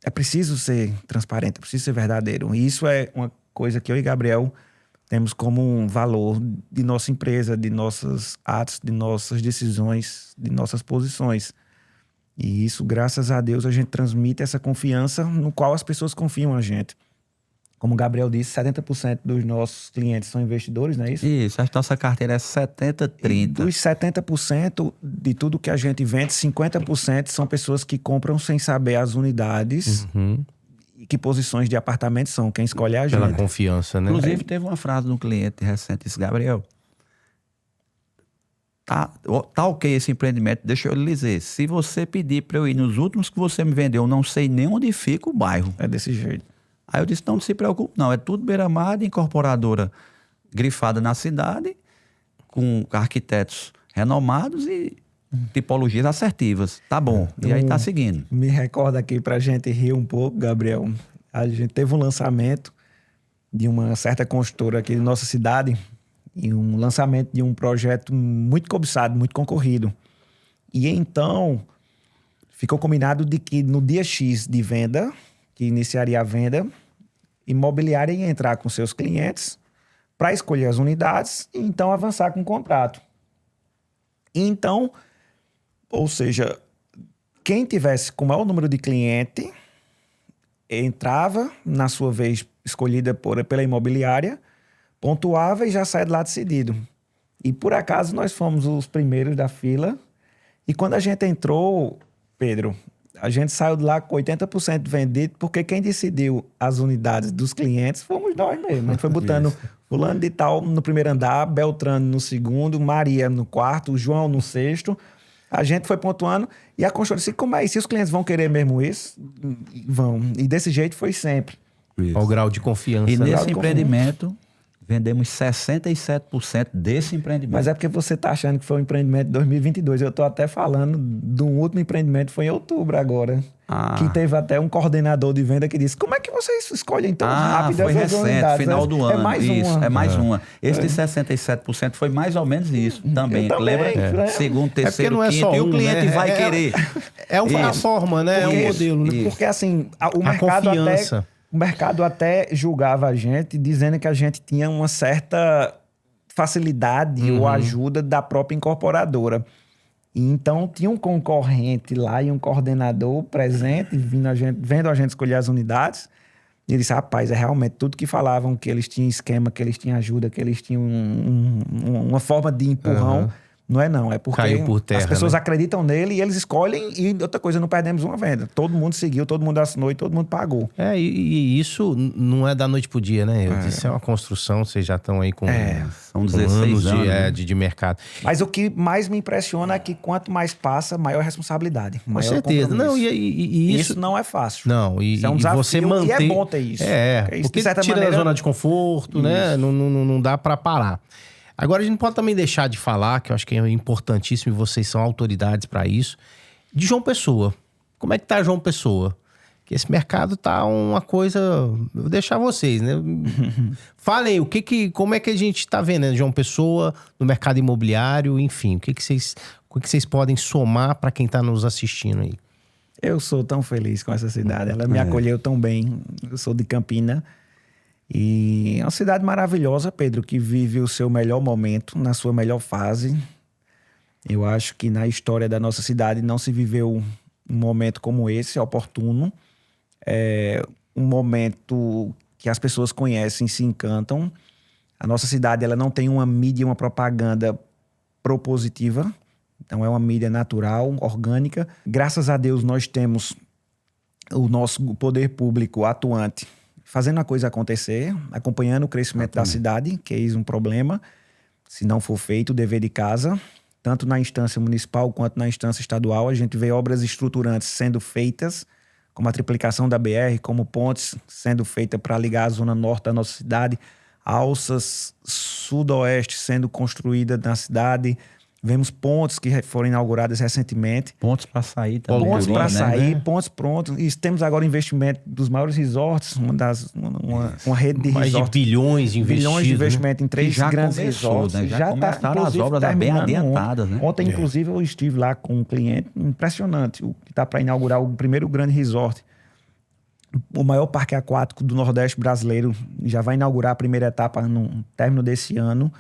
é preciso ser transparente, é preciso ser verdadeiro. E isso é uma coisa que eu e Gabriel temos como um valor de nossa empresa, de nossos atos, de nossas decisões, de nossas posições. E isso, graças a Deus, a gente transmite essa confiança no qual as pessoas confiam a gente. Como o Gabriel disse, 70% dos nossos clientes são investidores, não é isso? Isso, a nossa carteira é 70-30. E dos 70% de tudo que a gente vende, 50% são pessoas que compram sem saber as unidades e que posições de apartamento são. Quem escolhe é a gente. Pela confiança, né? Inclusive, teve uma frase de um cliente recente, disse, Gabriel, tá ok esse empreendimento, deixa eu lhe dizer, se você pedir para eu ir nos últimos que você me vendeu, eu não sei nem onde fica o bairro. É desse jeito. Aí eu disse, não se preocupe, não, é tudo beira-mar, incorporadora grifada na cidade, com arquitetos renomados e tipologias assertivas. Tá bom, e aí tá seguindo. Me recorda aqui pra gente rir um pouco, Gabriel. A gente teve um lançamento de uma certa construtora aqui de nossa cidade, e um lançamento de um projeto muito cobiçado, muito concorrido. E então, ficou combinado de que no dia X de venda, que iniciaria a venda, imobiliária ia entrar com seus clientes para escolher as unidades e então avançar com o contrato. E então, ou seja, quem tivesse com o maior número de cliente entrava, na sua vez escolhida pela imobiliária, pontuava e já saia de lá decidido. E por acaso nós fomos os primeiros da fila e quando a gente entrou, Pedro, a gente saiu de lá com 80% vendido, porque quem decidiu as unidades dos clientes fomos nós mesmo. A gente foi botando fulano de tal no primeiro andar, Beltrano no segundo, Maria no quarto, João no sexto. A gente foi pontuando e a construtora disse, como é isso? Se os clientes vão querer mesmo isso? Vão. E desse jeito foi sempre. Olha o grau de confiança. E nesse empreendimento, vendemos 67% desse empreendimento. Mas é porque você está achando que foi um empreendimento de 2022. Eu estou até falando de um último empreendimento, foi em outubro agora. Que teve até um coordenador de venda que disse, como é que vocês escolhem tão rápido foi essas recente, unidades? final do ano. É mais isso, uma. é mais uma. Esse de 67% foi mais ou menos isso também. Lembra? Segundo, terceiro, quinto. E o cliente vai querer. É uma forma, né? É um modelo. Né? Porque assim, o mercado até julgava a gente, dizendo que a gente tinha uma certa facilidade ou ajuda da própria incorporadora. E então tinha um concorrente lá e um coordenador presente, vendo a gente escolher as unidades. E ele disse, rapaz, é realmente tudo que falavam, que eles tinham esquema, que eles tinham ajuda, que eles tinham uma forma de empurrão. Não é não, é porque caiu por terra, as pessoas né? acreditam nele e eles escolhem e outra coisa, não perdemos uma venda. Todo mundo seguiu, todo mundo assinou e todo mundo pagou. E isso não é da noite pro dia, né? Isso é uma construção, vocês já estão aí com são 16 anos de mercado. Mas o que mais me impressiona é que quanto mais passa, maior responsabilidade. Com certeza. Não, e isso não é fácil. Não, isso é um desafio, você manter... E é bom ter isso. Porque tira da zona de conforto, né? Não dá para parar. Agora, a gente não pode também deixar de falar, que eu acho que é importantíssimo e vocês são autoridades para isso, de João Pessoa. como é que tá João Pessoa? Que esse mercado tá uma coisa... Eu vou deixar vocês, né? Falem, como é que a gente tá vendo, né, João Pessoa, no mercado imobiliário, enfim, o que vocês podem somar para quem tá nos assistindo aí? Eu sou tão feliz com essa cidade. Ela me acolheu tão bem. Eu sou de Campina. E é uma cidade maravilhosa, Pedro, que vive o seu melhor momento, na sua melhor fase. Eu acho que na história da nossa cidade não se viveu um momento como esse, oportuno. É um momento que as pessoas conhecem e se encantam. A nossa cidade, ela não tem uma mídia, uma propaganda propositiva. Então é uma mídia natural, orgânica. Graças a Deus nós temos o nosso poder público atuante fazendo a coisa acontecer, acompanhando o crescimento da cidade, que é um problema. Se não for feito o dever de casa, tanto na instância municipal quanto na instância estadual, a gente vê obras estruturantes sendo feitas, como a triplicação da BR, como pontes sendo feitas para ligar a zona norte da nossa cidade, alças sudoeste sendo construídas na cidade. Vemos pontes que foram inauguradas recentemente. Pontos para sair também. Pontos para sair, né? pontos prontos. E temos agora investimento dos maiores resorts, uma rede de Mais resorts. de bilhões investidos. Bilhões de investimento em 3 já grandes começou, resorts. né? Já começaram as obras bem terminando adiantadas, né? Ontem, inclusive, eu estive lá com um cliente impressionante, o que está para inaugurar o primeiro grande resort. O maior parque aquático do Nordeste brasileiro. Já vai inaugurar a primeira etapa no término desse ano.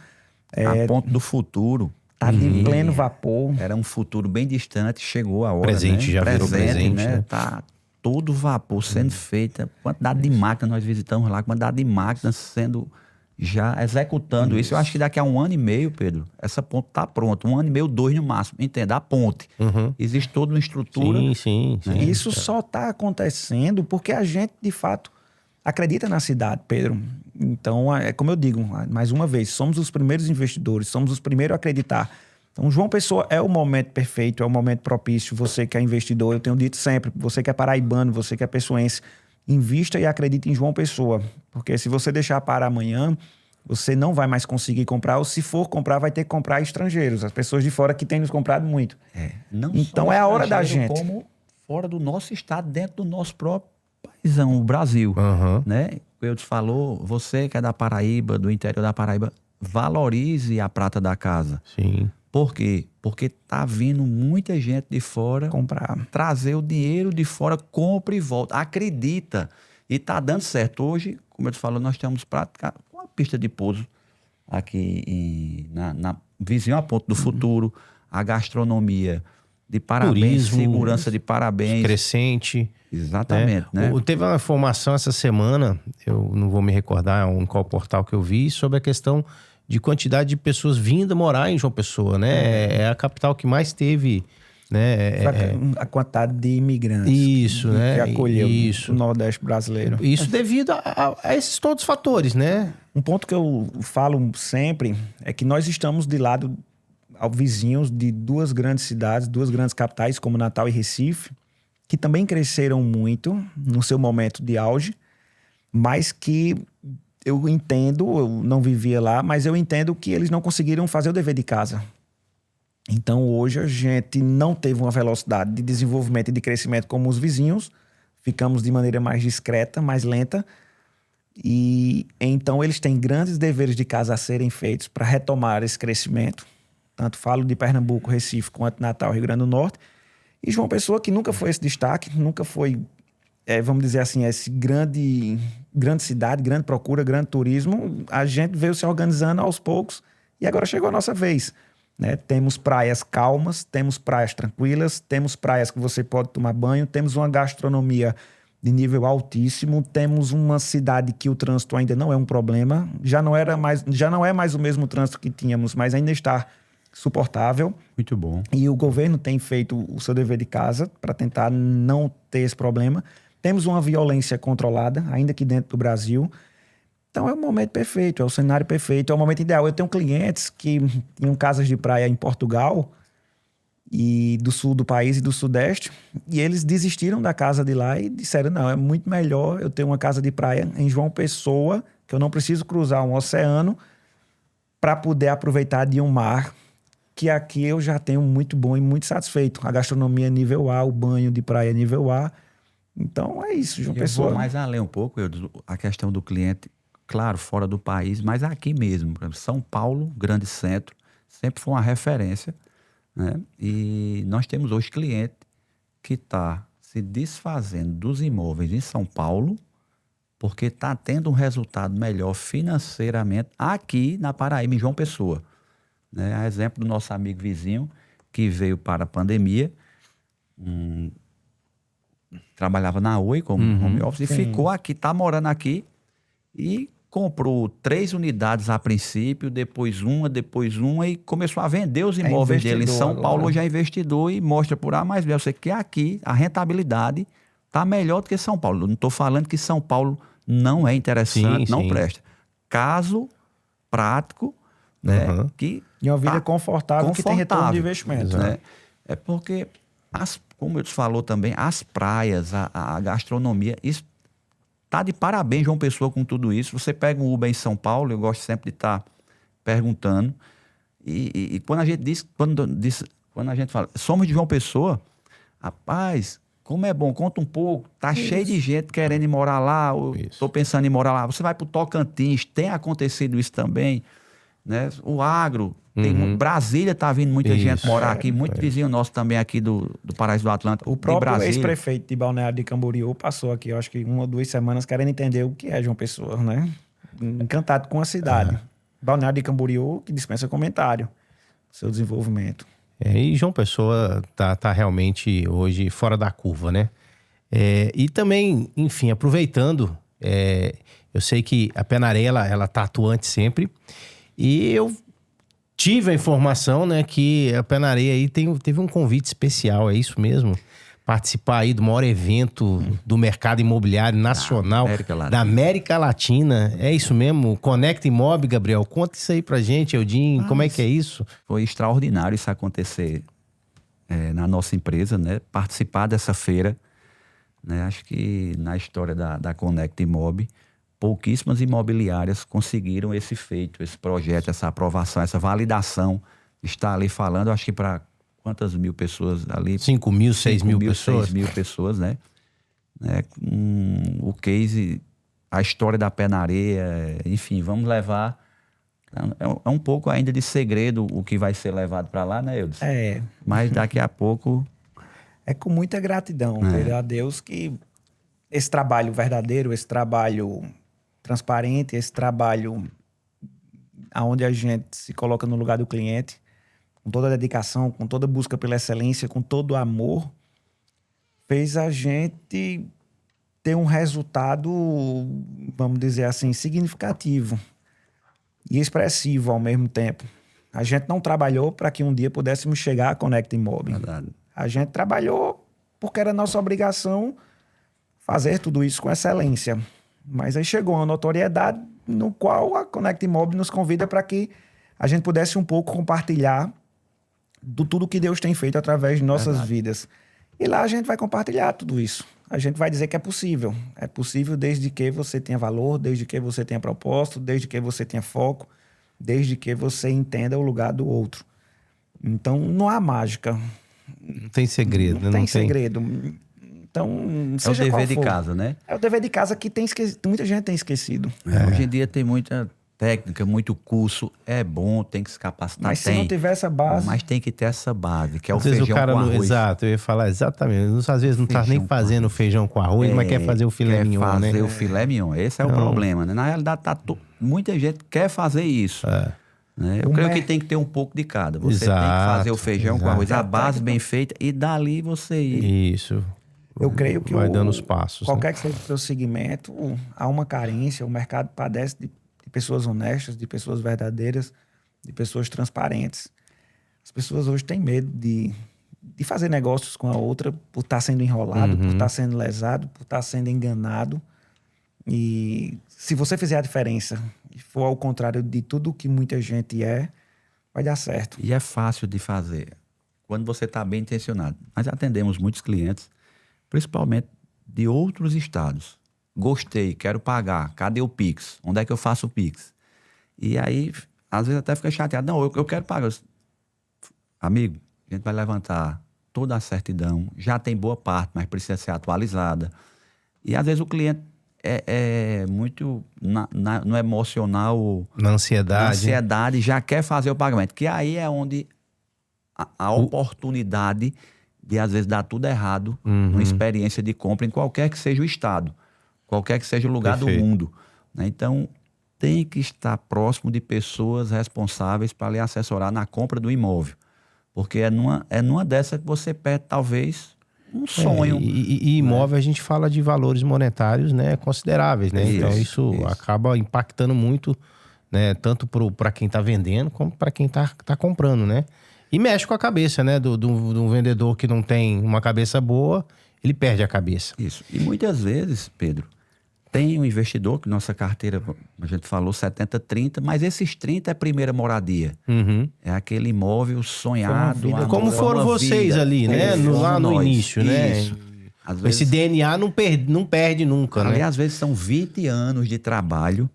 A ponto do futuro. Está de pleno vapor. Era um futuro bem distante, chegou a hora, Presente, né? já virou presente, né? né? Tá todo vapor sendo feita. Quantidade de máquinas nós visitamos lá, quantidade de máquinas sendo já executando isso. Eu acho que daqui a 1 ano e meio, Pedro, essa ponte tá pronta. 1 ano e meio, 2 no máximo. Entenda, a ponte. Existe toda uma estrutura. Sim. Isso só está acontecendo porque a gente, de fato, acredita na cidade, Pedro. Então, é como eu digo, mais uma vez, somos os primeiros investidores, somos os primeiros a acreditar. Então, João Pessoa é o momento perfeito, é o momento propício. Você que é investidor, eu tenho dito sempre, você que é paraibano, você que é pessoense, invista e acredite em João Pessoa. Porque se você deixar para amanhã, você não vai mais conseguir comprar, ou se for comprar, vai ter que comprar estrangeiros, as pessoas de fora que têm nos comprado muito. Não Então, só é a hora da estrangeiro, gente. como fora do nosso estado, dentro do nosso próprio paizão, o Brasil. Né? Eu te falou, você que é da Paraíba, do interior da Paraíba, valorize a prata da casa. Sim. Por quê? Porque tá vindo muita gente de fora Comprar. trazer o dinheiro de fora, compra e volta. Acredita. E tá dando certo. Hoje, como eu te falo, nós temos uma pista de pouso aqui na vizinho a Ponte do Futuro, a gastronomia de parabéns, Turismo, segurança de parabéns. Crescente. Exatamente, né? Teve uma informação essa semana, eu não vou me recordar em qual portal que eu vi, sobre a questão de quantidade de pessoas vindo morar em João Pessoa, né? É a capital que mais teve, né? A quantidade de imigrantes Isso, né? que acolheu Isso. o Nordeste brasileiro. Isso devido a esses todos os fatores, né? Um ponto que eu falo sempre é que nós estamos de lado vizinhos de 2 grandes cidades, 2 grandes capitais, como Natal e Recife, que também cresceram muito no seu momento de auge, mas que eu entendo, eu não vivia lá, mas eu entendo que eles não conseguiram fazer o dever de casa. Então, hoje, a gente não teve uma velocidade de desenvolvimento e de crescimento como os vizinhos, ficamos de maneira mais discreta, mais lenta, e então eles têm grandes deveres de casa a serem feitos para retomar esse crescimento. Tanto falo de Pernambuco, Recife, quanto Natal, Rio Grande do Norte. E João Pessoa, que nunca foi esse destaque, nunca foi, vamos dizer assim, esse grande cidade, grande procura, grande turismo, a gente veio se organizando aos poucos e agora chegou a nossa vez. Né? Temos praias calmas, temos praias tranquilas, temos praias que você pode tomar banho, temos uma gastronomia de nível altíssimo, temos uma cidade que o trânsito ainda não é um problema, já não é mais o mesmo trânsito que tínhamos, mas ainda está suportável. Muito bom. E o governo tem feito o seu dever de casa para tentar não ter esse problema. Temos uma violência controlada, ainda aqui dentro do Brasil. Então é o momento perfeito, é o cenário perfeito, é o momento ideal. Eu tenho clientes que tinham casas de praia em Portugal e do sul do país e do sudeste, e eles desistiram da casa de lá e disseram, não, é muito melhor eu ter uma casa de praia em João Pessoa, que eu não preciso cruzar um oceano para poder aproveitar de um mar que aqui eu já tenho muito bom e muito satisfeito. A gastronomia é nível A, o banho de praia é nível A. Então é isso, João Eu Pessoa. vou mais além um pouco, a questão do cliente, claro, fora do país, mas aqui mesmo. Por exemplo, São Paulo, grande centro, sempre foi uma referência, né? E nós temos hoje cliente que está se desfazendo dos imóveis em São Paulo porque está tendo um resultado melhor financeiramente aqui na Paraíba, em João Pessoa. Né? A exemplo do nosso amigo vizinho que veio para a pandemia, trabalhava na Oi como home office e ficou aqui, está morando aqui e comprou 3 unidades a princípio, depois uma e começou a vender os imóveis dele em São investidor Paulo. agora. Hoje é investidor e mostra por A mais B. Eu sei que aqui a rentabilidade está melhor do que São Paulo. Eu não estou falando que São Paulo não é interessante, Sim, não sim. presta. Caso prático, né, que E uma vida tá confortável, que tem retorno de investimento. né? É porque, como eu te falou também, as praias, a gastronomia, isso tá de parabéns, João Pessoa, com tudo isso. Você pega um Uber em São Paulo, eu gosto sempre de estar perguntando. E quando a gente quando a gente fala, somos de João Pessoa, rapaz, como é bom, conta um pouco. Tá cheio de gente querendo ir morar lá, estou pensando em morar lá. Você vai para o Tocantins, tem acontecido isso também, né? O agro, Brasília está vindo muita gente morar aqui, muito vizinho nosso também aqui do Paraíso do Atlântico. O de próprio Brasília. ex-prefeito de Balneário de Camboriú passou aqui, eu acho que 1 ou 2 semanas, querendo entender o que é João Pessoa, né? Encantado com a cidade. Balneário de Camboriú, que dispensa comentário, seu desenvolvimento. E João Pessoa tá realmente hoje fora da curva, né? E também, enfim, aproveitando, eu sei que a Pé na Areia, ela tá atuante sempre, e eu tive a informação, né, que a Pé na Areia aí teve um convite especial, é isso mesmo? Participar aí do maior evento do mercado imobiliário nacional da América Latina. É isso mesmo? Conecta Imob, Gabriel. Conta isso aí pra gente, Eudinho. Como é que é isso? Foi extraordinário isso acontecer na nossa empresa, né? Participar dessa feira. Né? Acho que na história da Conecta Imob, pouquíssimas imobiliárias conseguiram esse feito, esse projeto, essa aprovação, essa validação. Estar ali falando, acho que para quantas mil pessoas ali? 5 mil, 6 mil pessoas. 6 mil pessoas, né? O case, a história da Pé na Areia, enfim, vamos levar. É um pouco ainda de segredo o que vai ser levado para lá, né, Eudes? Mas daqui a pouco. É com muita gratidão, pedir a Deus que esse trabalho verdadeiro, esse trabalho transparente, esse trabalho onde a gente se coloca no lugar do cliente, com toda a dedicação, com toda a busca pela excelência, com todo o amor, fez a gente ter um resultado, vamos dizer assim, significativo e expressivo ao mesmo tempo. A gente não trabalhou para que um dia pudéssemos chegar à Conecta Imob. Verdade. A gente trabalhou porque era nossa obrigação fazer tudo isso com excelência. Mas aí chegou uma notoriedade no qual a Conecta Imob nos convida para que a gente pudesse um pouco compartilhar do tudo que Deus tem feito através de nossas vidas. E lá a gente vai compartilhar tudo isso. A gente vai dizer que é possível. É possível desde que você tenha valor, desde que você tenha propósito, desde que você tenha foco, desde que você entenda o lugar do outro. Então, não há mágica. Não tem segredo, né? Não tem segredo. Então, É o seja qual dever de for. casa, né? É o dever de casa que muita gente tem esquecido. Hoje em dia tem muita técnica, muito curso. É bom, tem que se capacitar. Mas se não tiver essa base... Mas tem que ter essa base, que é Às o vezes feijão o cara com não... arroz. Exato, eu ia falar exatamente. Às vezes não tá nem Feijão com fazendo feijão com arroz, mas quer fazer o filé mignon, né? Quer fazer o filé mignon. Esse é o problema, né? Na realidade, muita gente quer fazer isso. Né? Eu creio que tem que ter um pouco de cada. Você tem que fazer o feijão com arroz, a base bem feita, e dali você ir. Isso. Eu creio que vai dando os passos. Qualquer né? que seja o seu segmento, há uma carência, o mercado padece de pessoas honestas, de pessoas verdadeiras, de pessoas transparentes. As pessoas hoje têm medo de fazer negócios com a outra por estar sendo enrolado, por estar sendo lesado, por estar sendo enganado. E se você fizer a diferença e for ao contrário de tudo que muita gente vai dar certo. E é fácil de fazer quando você está bem intencionado. Nós atendemos muitos clientes, principalmente de outros estados. Gostei, quero pagar. Cadê o Pix? Onde é que eu faço o Pix? E aí, às vezes até fica chateado. Não, eu quero pagar. amigo, a gente vai levantar toda a certidão, já tem boa parte, mas precisa ser atualizada. E às vezes o cliente é muito no emocional, Na ansiedade. já quer fazer o pagamento. Que aí é onde a oportunidade de às vezes dar tudo errado numa experiência de compra em qualquer que seja o estado, qualquer que seja o lugar Perfeito. do mundo, né? Então, tem que estar próximo de pessoas responsáveis para lhe assessorar na compra do imóvel. Porque é numa dessa que você perde, talvez, um sonho. E imóvel, a gente fala de valores monetários, né, consideráveis, né? Então isso acaba impactando muito, né, tanto para quem está vendendo como para quem tá comprando, né? E mexe com a cabeça, né, do vendedor que não tem uma cabeça boa, ele perde a cabeça. Isso. E muitas vezes, Pedro, tem um investidor, que nossa carteira, a gente falou 70-30, mas esses 30 é primeira moradia. É aquele imóvel sonhado. Como foram vocês ali, né? Lá no início, né? Isso. Às Esse vezes, DNA não perde nunca, ali, né? às vezes, são 20 anos de trabalho,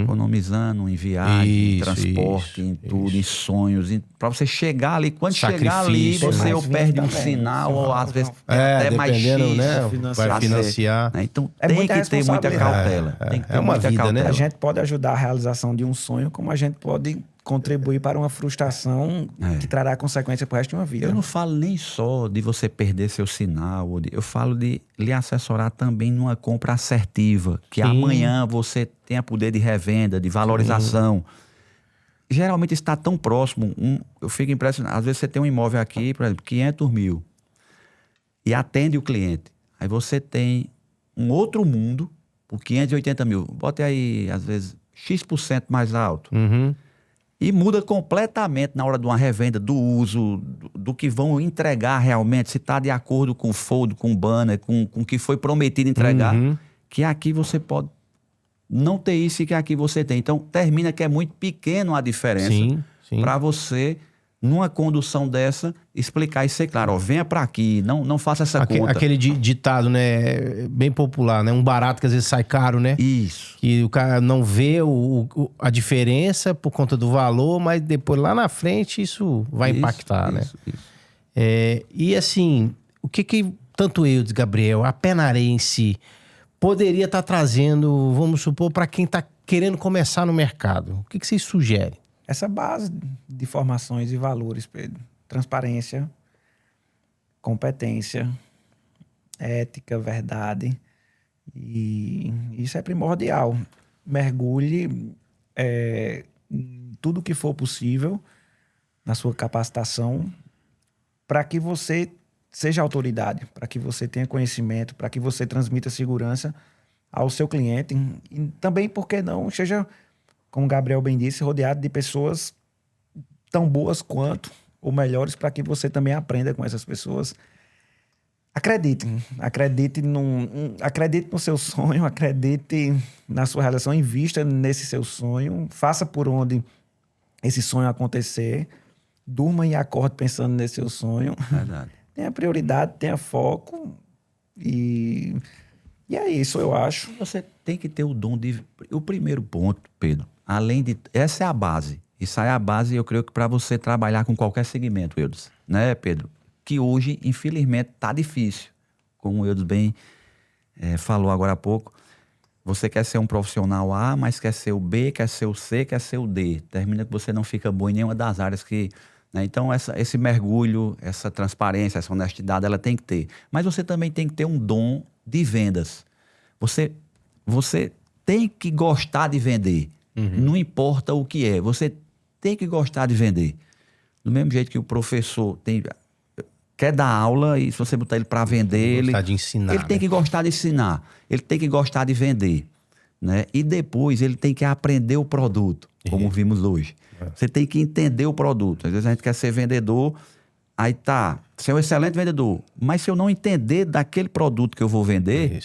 economizando em viagem, em Isso, transporte, em tudo, em sonhos. Para você chegar ali, quando chegar ali, Sacrifício, você né? ou perde um Também. sinal, ou às vezes É, até mais X. dependendo, né? Vai financiar. financiar. Né? Então É tem muita que ter muita responsabilidade. cautela. Tem que ter É uma muita vida, né? cautela. A gente pode ajudar a realização de um sonho, como a gente pode contribuir para uma frustração que trará consequência para o resto de uma vida. Eu não falo nem só de você perder seu sinal, eu falo de lhe assessorar também numa compra assertiva, que amanhã você tenha poder de revenda, de valorização. Geralmente está tão próximo, eu fico impressionado. Às vezes você tem um imóvel aqui, por exemplo, 500 mil, e atende o cliente. Aí você tem um outro mundo por 580 mil. Bote aí, às vezes, X% mais alto. E muda completamente na hora de uma revenda, do uso, do que vão entregar realmente, se está de acordo com o folder, com o banner, com o que foi prometido entregar, que aqui você pode não ter isso e que aqui você tem. Então, termina que é muito pequeno a diferença Sim. para você, numa condução dessa, explicar e ser claro, ó, venha para aqui, não faça essa conta. Aquele ditado, né, bem popular, né? Um barato que às vezes sai caro, né? Isso. Que o cara não vê a diferença por conta do valor, mas depois lá na frente isso vai impactar, né? Isso. E assim, o que tanto eu, Gabriel, a Pé na Areia em si, poderia estar trazendo, vamos supor, para quem está querendo começar no mercado? O que vocês sugerem? Essa base de formações e valores, Pedro. Transparência, competência, ética, verdade. E isso é primordial. Mergulhe em tudo que for possível na sua capacitação para que você seja autoridade, para que você tenha conhecimento, para que você transmita segurança ao seu cliente. E também, por que não, seja, como o Gabriel bem disse, rodeado de pessoas tão boas quanto ou melhores para que você também aprenda com essas pessoas. Acredite no seu sonho, acredite na sua realização, invista nesse seu sonho, faça por onde esse sonho acontecer, durma e acorde pensando nesse seu sonho. Verdade. Tenha prioridade, tenha foco e é isso, eu acho. Você tem que ter o dom de... O primeiro ponto, Pedro, além de... Essa é a base. Isso aí é a base, eu creio que para você trabalhar com qualquer segmento, Eudes, né, Pedro? Que hoje, infelizmente, está difícil. Como o Eudes bem falou agora há pouco, você quer ser um profissional A, mas quer ser o B, quer ser o C, quer ser o D. Termina que você não fica bom em nenhuma das áreas que... Né? Então, esse mergulho, essa transparência, essa honestidade, ela tem que ter. Mas você também tem que ter um dom de vendas. Você tem que gostar de vender. Não importa o que é. Você tem que gostar de vender. Do mesmo jeito que o professor quer dar aula e se você botar ele para vender... Gostar de ensinar, ele tem que gostar de ensinar. Ele tem que gostar de vender. Né? E depois ele tem que aprender o produto, como vimos hoje. Você tem que entender o produto. Às vezes a gente quer ser vendedor, aí você é um excelente vendedor, mas se eu não entender daquele produto que eu vou vender,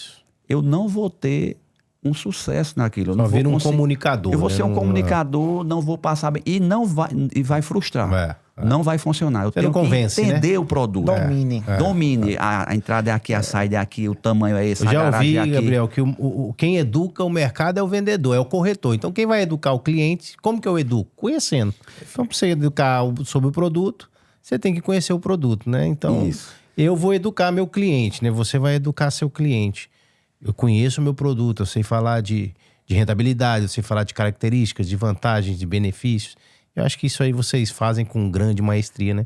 eu não vou ter um sucesso naquilo. Eu não vou um comunicador. Eu vou ser um comunicador, não vou passar bem. E vai frustrar. não vai funcionar. Eu Você não convence, que entender né? o produto. Domine. Domine. A entrada é aqui, a saída é aqui, o tamanho é esse, Eu a já garagem ouvi, é aqui. Gabriel, que quem educa o mercado é o vendedor, é o corretor. Então, quem vai educar o cliente, como que eu educo? Conhecendo. Então, para você educar sobre o produto, você tem que conhecer o produto, né? Então, Isso. eu vou educar meu cliente, né? Você vai educar seu cliente. Eu conheço o meu produto, eu sei falar de rentabilidade, eu sei falar de características, de vantagens, de benefícios. Eu acho que isso aí vocês fazem com grande maestria, né?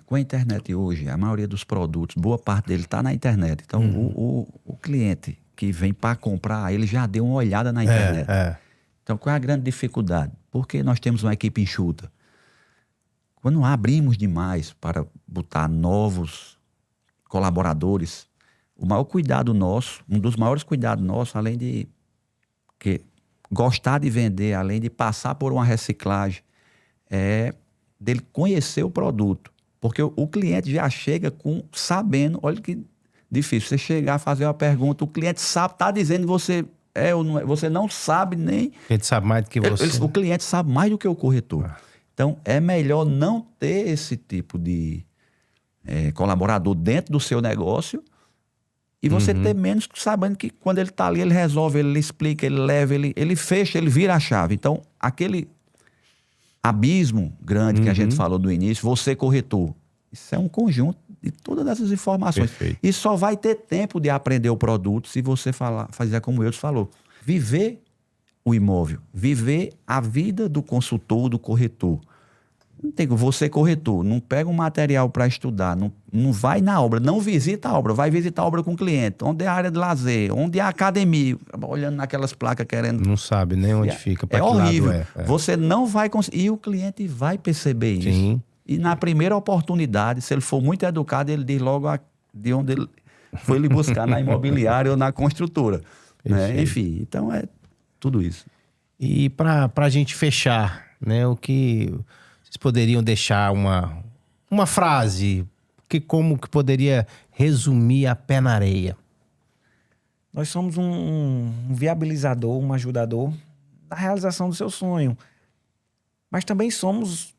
Com a internet hoje, a maioria dos produtos, boa parte dele está na internet. Então, o cliente que vem para comprar, ele já deu uma olhada na internet. Então, qual é a grande dificuldade? Porque nós temos uma equipe enxuta. Quando abrimos demais para botar novos colaboradores, o maior cuidado nosso, um dos maiores cuidados nossos, além de gostar de vender, além de passar por uma reciclagem, é dele conhecer o produto. Porque o cliente já chega sabendo, olha que difícil, você chegar a fazer uma pergunta, o cliente sabe, está dizendo você é ou não é, você não sabe nem... A gente sabe mais do que você. O cliente sabe mais do que o corretor. Então, é melhor não ter esse tipo de colaborador dentro do seu negócio e você ter menos, sabendo que quando ele está ali, ele resolve, ele explica, ele leva, ele fecha, ele vira a chave. Então, aquele abismo grande que a gente falou do início, você corretor, isso é um conjunto de todas essas informações. Perfeito. E só vai ter tempo de aprender o produto se você fazer como o Eudes falou. Viver o imóvel, viver a vida do consultor, do corretor. Não tem, você corretor, não pega um material para estudar, não vai na obra, não visita a obra, vai visitar a obra com o cliente, onde é a área de lazer, onde é a academia, olhando naquelas placas querendo... Não sabe nem onde fica, para É que horrível. lado é. Você não vai conseguir, e o cliente vai perceber isso. Sim. E na primeira oportunidade, se ele for muito educado, ele diz logo de onde ele foi lhe buscar, na imobiliária ou na construtora. Né? Enfim, então é tudo isso. E para a gente fechar, né, o que vocês poderiam deixar uma frase, como que poderia resumir a Pé na Areia? Nós somos um viabilizador, um ajudador na realização do seu sonho. Mas também somos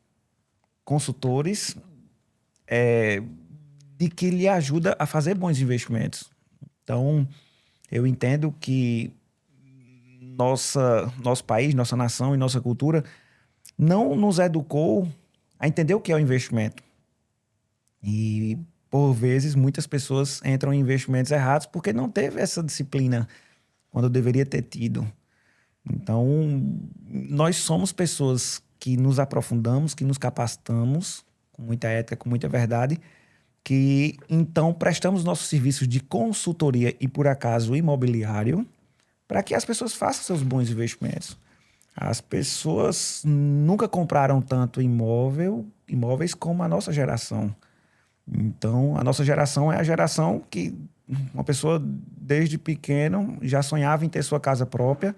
consultores de que lhe ajuda a fazer bons investimentos. Então, eu entendo que nosso país, nossa nação e nossa cultura não nos educou a entender o que é o investimento. E, por vezes, muitas pessoas entram em investimentos errados porque não teve essa disciplina quando deveria ter tido. Então, nós somos pessoas que nos aprofundamos, que nos capacitamos com muita ética, com muita verdade, que, então, prestamos nossos serviços de consultoria e, por acaso, imobiliário para que as pessoas façam seus bons investimentos. As pessoas nunca compraram tanto imóveis como a nossa geração. Então, a nossa geração é a geração que uma pessoa, desde pequeno, já sonhava em ter sua casa própria.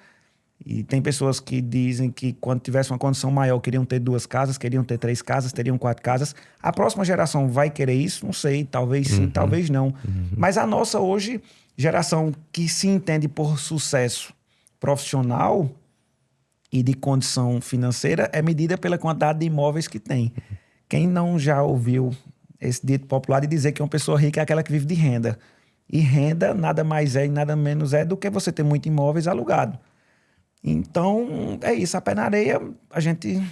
E tem pessoas que dizem que quando tivesse uma condição maior, queriam ter 2 casas, queriam ter 3 casas, teriam 4 casas. A próxima geração vai querer isso? Não sei, talvez sim, talvez não. Mas a nossa hoje, geração que se entende por sucesso profissional e de condição financeira, é medida pela quantidade de imóveis que tem. Quem não já ouviu esse dito popular de dizer que uma pessoa rica é aquela que vive de renda? E renda nada mais é e nada menos é do que você ter muitos imóveis alugados. Então, é isso. A Pé na Areia, a gente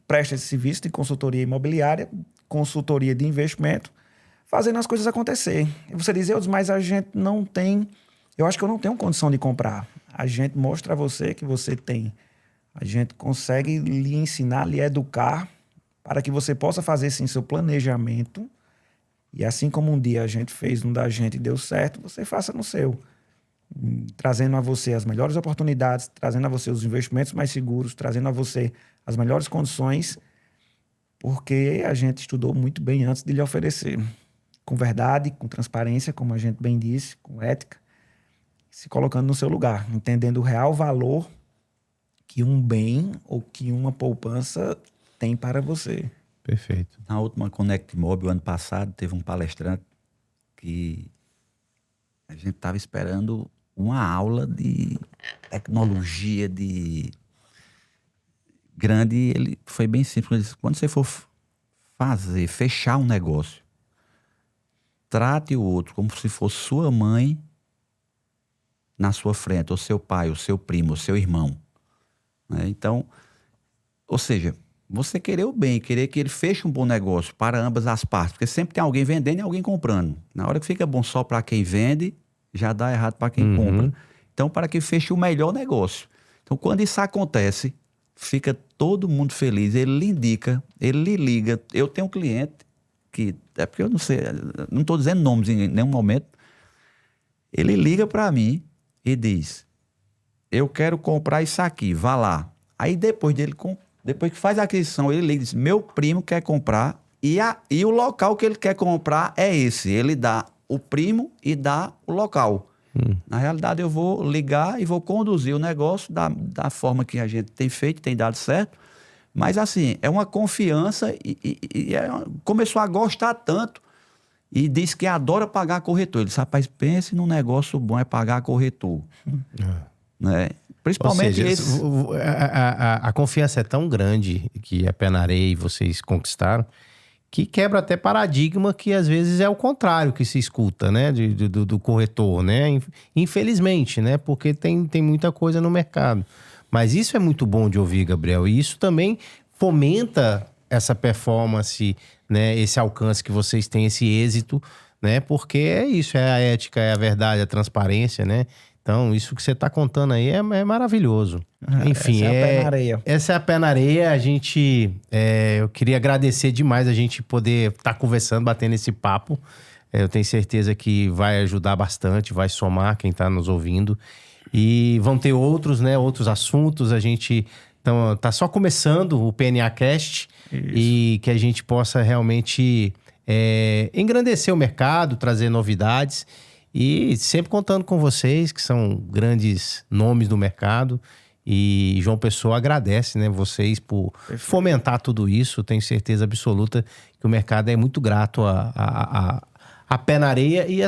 presta esse serviço de consultoria imobiliária, consultoria de investimento, fazendo as coisas acontecer. E você diz, mas a gente não tem... Eu acho que eu não tenho condição de comprar. A gente mostra a você que você tem. A gente consegue lhe ensinar, lhe educar, para que você possa fazer, sim, seu planejamento. E assim como um dia a gente fez no da gente e deu certo, você faça no seu. Trazendo a você as melhores oportunidades, trazendo a você os investimentos mais seguros, trazendo a você as melhores condições, porque a gente estudou muito bem antes de lhe oferecer. Com verdade, com transparência, como a gente bem disse, com ética, se colocando no seu lugar, entendendo o real valor que um bem ou que uma poupança tem para você. Perfeito. Na última Connect Mob, ano passado, teve um palestrante que a gente estava esperando uma aula de tecnologia, de grande. Ele foi bem simples. Ele disse, quando você for fechar um negócio, trate o outro como se fosse sua mãe na sua frente, ou seu pai, ou seu primo, ou seu irmão, né? Então, ou seja, você querer o bem, querer que ele feche um bom negócio para ambas as partes, porque sempre tem alguém vendendo e alguém comprando. Na hora que fica bom só para quem vende, já dá errado para quem compra. Então, para que feche o melhor negócio. Então, quando isso acontece, fica todo mundo feliz. Ele lhe indica, ele lhe liga. Eu tenho um cliente que, é porque eu não sei, não estou dizendo nomes em nenhum momento, ele liga para mim e diz, eu quero comprar isso aqui, vá lá. Aí depois que faz a aquisição, ele liga e diz, meu primo quer comprar e o local que ele quer comprar é esse. Ele dá o primo e dá o local. Na realidade, eu vou ligar e vou conduzir o negócio da forma que a gente tem feito, tem dado certo. Mas assim, é uma confiança começou a gostar tanto e diz que adora pagar corretor. Ele disse, rapaz, pense num negócio bom, é pagar corretor. Né? Principalmente Ou seja, esse... a confiança é tão grande que a Pé na Areia e vocês conquistaram, que quebra até paradigma que às vezes é o contrário que se escuta, né? Do corretor, né? Infelizmente, né? Porque tem muita coisa no mercado. Mas isso é muito bom de ouvir, Gabriel. E isso também fomenta essa performance, né? Esse alcance que vocês têm, esse êxito, né? Porque é isso, é a ética, é a verdade, a transparência, né? Então, isso que você está contando aí é maravilhoso. Enfim, essa é a Pé na Areia. Essa é a Pé na Areia. Eu queria agradecer demais a gente poder estar conversando, batendo esse papo. Eu tenho certeza que vai ajudar bastante, vai somar quem está nos ouvindo. E vão ter outros, né? Outros assuntos. A gente tá só começando o PNA Cast. E que a gente possa realmente engrandecer o mercado, trazer novidades. E sempre contando com vocês, que são grandes nomes do mercado. E João Pessoa agradece, né, vocês por fomentar tudo isso. Tenho certeza absoluta que o mercado é muito grato a Pé na Areia e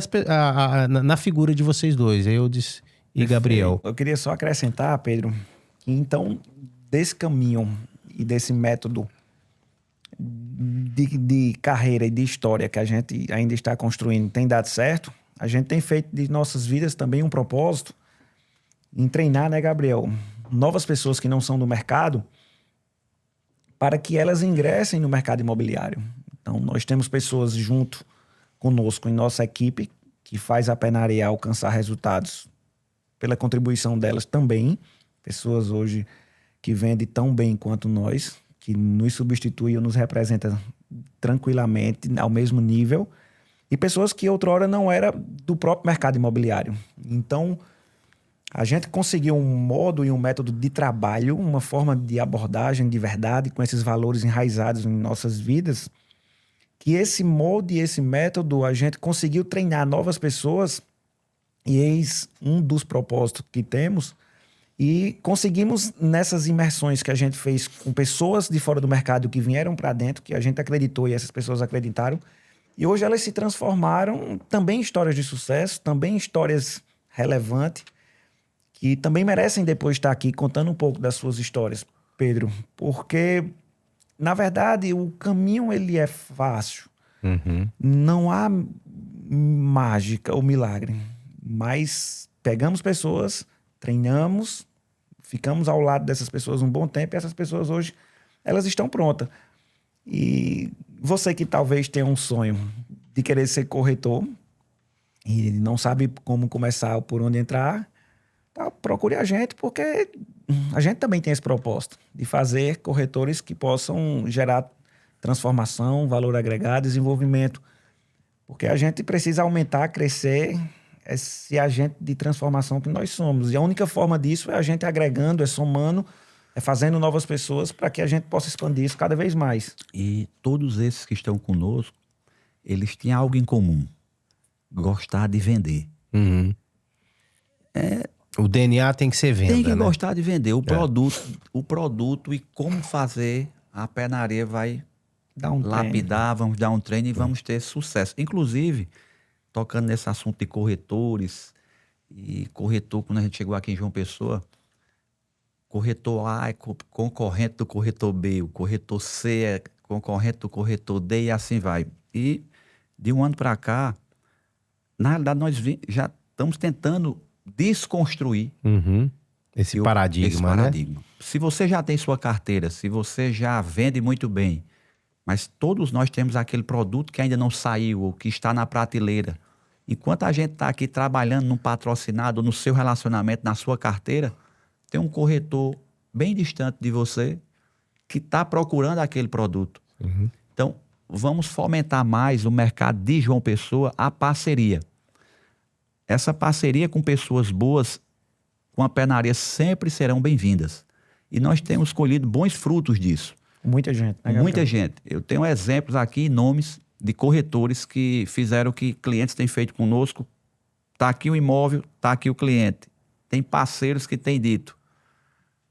na figura de vocês dois, Eudes e Gabriel. Eu queria só acrescentar, Pedro, que então, desse caminho e desse método de carreira e de história que a gente ainda está construindo tem dado certo, a gente tem feito de nossas vidas também um propósito em treinar, né, Gabriel? Novas pessoas que não são do mercado para que elas ingressem no mercado imobiliário. Então, nós temos pessoas junto conosco em nossa equipe que faz a Pé na Areia alcançar resultados pela contribuição delas também. Pessoas hoje que vendem tão bem quanto nós, que nos substituem ou nos representam tranquilamente ao mesmo nível. E pessoas que outrora não era do próprio mercado imobiliário. Então, a gente conseguiu um modo e um método de trabalho, uma forma de abordagem de verdade, com esses valores enraizados em nossas vidas, que esse molde e esse método a gente conseguiu treinar novas pessoas, e eis um dos propósitos que temos, e conseguimos nessas imersões que a gente fez com pessoas de fora do mercado que vieram para dentro, que a gente acreditou e essas pessoas acreditaram, e hoje elas se transformaram também em histórias de sucesso, também em histórias relevantes, que também merecem depois estar aqui contando um pouco das suas histórias, Pedro. Porque, na verdade, o caminho ele é fácil. Não há mágica ou milagre. Mas pegamos pessoas, treinamos, ficamos ao lado dessas pessoas um bom tempo e essas pessoas hoje, elas estão prontas. E você que talvez tenha um sonho de querer ser corretor e não sabe como começar ou por onde entrar, tá, procure a gente, porque a gente também tem esse propósito de fazer corretores que possam gerar transformação, valor agregado, desenvolvimento. Porque a gente precisa aumentar, crescer esse agente de transformação que nós somos. E a única forma disso é a gente agregando, é somando, é fazendo novas pessoas para que a gente possa expandir isso cada vez mais. E todos esses que estão conosco, eles têm algo em comum. Gostar de vender. O DNA tem que ser venda, Tem que né? gostar de vender. O produto e como fazer, a Pé na Areia vai Dá um lapidar, vamos dar um treino e vamos ter sucesso. Inclusive, tocando nesse assunto de corretores, e corretor, quando a gente chegou aqui em João Pessoa, corretor A é concorrente do corretor B, o corretor C é concorrente do corretor D e assim vai. E de um ano para cá, na realidade, nós já estamos tentando desconstruir Esse paradigma, esse paradigma. Se você já tem sua carteira, se você já vende muito bem, mas todos nós temos aquele produto que ainda não saiu ou que está na prateleira. Enquanto a gente está aqui trabalhando num patrocinado, no seu relacionamento, na sua carteira, tem um corretor bem distante de você que está procurando aquele produto. Então, vamos fomentar mais o mercado de João Pessoa, a parceria. Essa parceria com pessoas boas, com a penaria, sempre serão bem-vindas. E nós temos colhido bons frutos disso. Muita gente, né, Gabriel? Muita gente. Eu tenho exemplos aqui, nomes de corretores que fizeram o que clientes têm feito conosco. Está aqui o imóvel, está aqui o cliente. Tem parceiros que têm dito.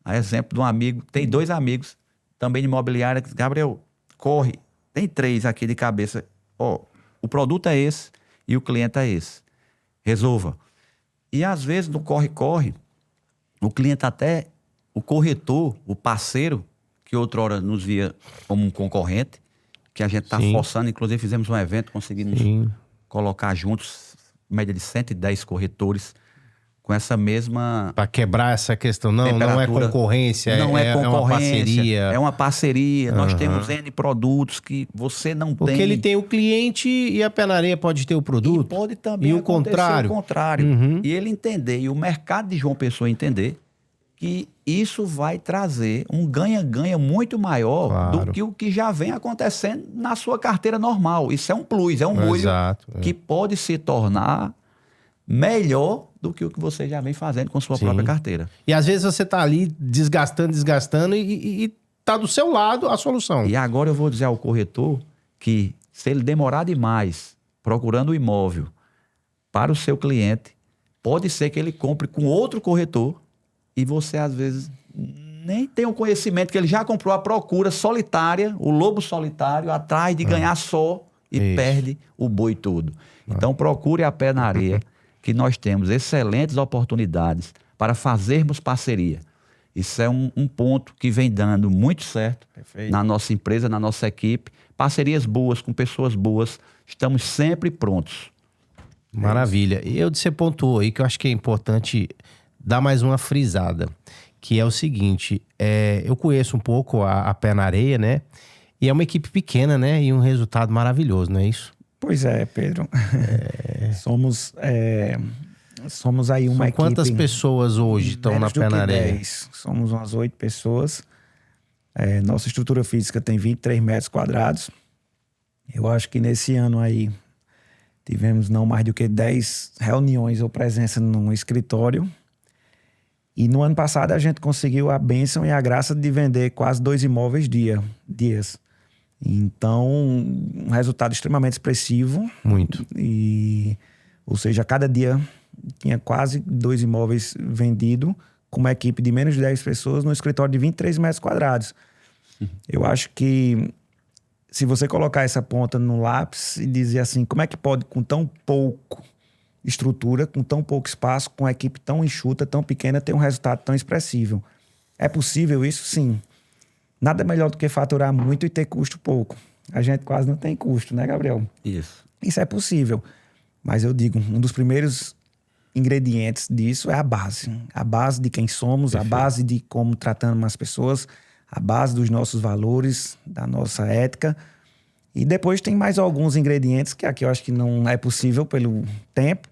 A exemplo de um amigo, tem 2 amigos também de imobiliária que dizem, Gabriel, corre. Tem 3 aqui de cabeça. Ó, o produto é esse e o cliente é esse. Resolva. E às vezes no corre-corre, o cliente até, o corretor, o parceiro, que outrora nos via como um concorrente, que a gente está forçando, inclusive fizemos um evento, conseguimos colocar juntos, média de 110 corretores, com essa mesma... Para quebrar essa questão. Não é concorrência, não é concorrência, uma parceria. É uma parceria. Nós temos N produtos que você não tem. Porque ele tem o cliente e a penaria pode ter o produto. E pode também e o acontecer contrário. E ele entender, e o mercado de João Pessoa entender, que isso vai trazer um ganha-ganha muito maior do que o que já vem acontecendo na sua carteira normal. Isso é um plus, é um molho que pode se tornar melhor do que o que você já vem fazendo com sua própria carteira. E às vezes você tá ali desgastando e tá do seu lado a solução. E agora eu vou dizer ao corretor que se ele demorar demais procurando o imóvel para o seu cliente, pode ser que ele compre com outro corretor e você às vezes nem tem o conhecimento que ele já comprou a procura solitária, o lobo solitário, atrás de ganhar só e perde o boi todo. Então procure a pé na areia, que nós temos excelentes oportunidades para fazermos parceria. Isso é um ponto que vem dando muito certo na nossa empresa, na nossa equipe. Parcerias boas, com pessoas boas, estamos sempre prontos. Maravilha. E você pontuou aí que eu acho que é importante dar mais uma frisada, que é o seguinte, eu conheço um pouco a Pé na Areia, né? E é uma equipe pequena, né? E um resultado maravilhoso, não é isso? Pois é, Pedro. Somos aí uma equipe... Quantas pessoas hoje estão na Pé na Areia? 10. Somos umas 8 pessoas. Nossa estrutura física tem 23 metros quadrados. Eu acho que nesse ano aí tivemos não mais do que 10 reuniões ou presença no escritório. E no ano passado a gente conseguiu a bênção e a graça de vender quase 2 imóveis dias. Então, um resultado extremamente expressivo. Muito. Ou seja, cada dia tinha quase 2 imóveis vendidos com uma equipe de menos de 10 pessoas no escritório de 23 metros quadrados. Eu acho que se você colocar essa ponta no lápis e dizer assim, como é que pode com tão pouco estrutura, com tão pouco espaço, com uma equipe tão enxuta, tão pequena, ter um resultado tão expressivo? É possível isso? Sim. Nada melhor do que faturar muito e ter custo pouco. A gente quase não tem custo, né, Gabriel? Isso é possível. Mas eu digo, um dos primeiros ingredientes disso é a base. A base de quem somos, a base de como tratamos as pessoas, a base dos nossos valores, da nossa ética. E depois tem mais alguns ingredientes que aqui eu acho que não é possível pelo tempo,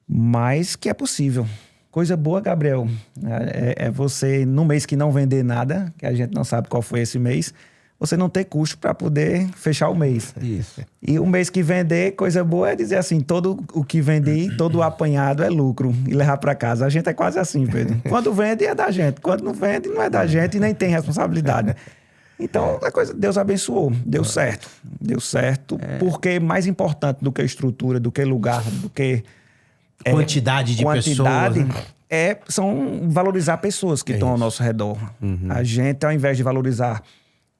mas que é possível. Coisa boa, Gabriel, é você, no mês que não vender nada, que a gente não sabe qual foi esse mês, você não ter custo para poder fechar o mês. Isso. E o mês que vender, coisa boa é dizer assim, todo o que vendi, todo o apanhado é lucro e levar para casa. A gente é quase assim, Pedro. Quando vende é da gente, quando não vende não é da gente e nem tem responsabilidade. Então, a coisa, Deus abençoou, deu certo. Deu certo, porque mais importante do que estrutura, do que lugar, do que... Quantidade de pessoas. São valorizar pessoas que estão ao nosso redor. A gente, ao invés de valorizar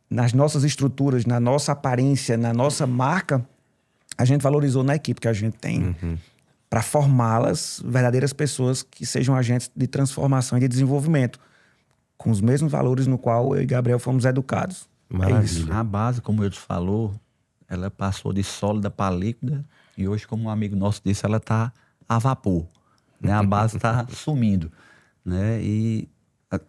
nas nossas estruturas, na nossa aparência, na nossa marca, a gente valorizou na equipe que a gente tem para formá-las verdadeiras pessoas que sejam agentes de transformação e de desenvolvimento, com os mesmos valores no qual eu e Gabriel fomos educados. Maravilha. A base, como eu te falou, ela passou de sólida para líquida e hoje, como um amigo nosso disse, ela está a vapor, né? A base está sumindo, né? E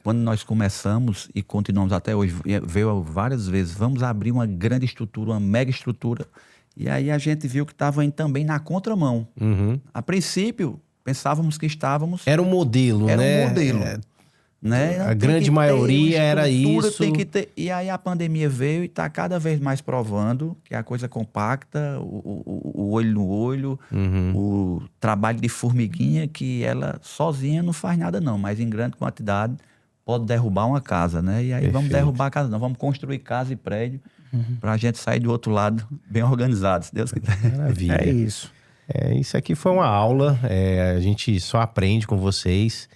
quando nós começamos e continuamos até hoje, veio várias vezes, vamos abrir uma grande estrutura, uma mega estrutura, e aí a gente viu que estava indo também na contramão. A princípio, pensávamos que estávamos... Era um modelo, Era né? um modelo. Né? A Tem grande que ter maioria uma era estrutura, isso. tem que ter... E aí a pandemia veio e está cada vez mais provando que a coisa compacta, o olho no olho, o trabalho de formiguinha, que ela sozinha não faz nada não, mas em grande quantidade pode derrubar uma casa, né? E aí vamos Perfeito. derrubar a casa não, vamos construir casa e prédio para a gente sair do outro lado bem organizado, se Deus quiser. Maravilha. É isso. Isso aqui foi uma aula, a gente só aprende com vocês.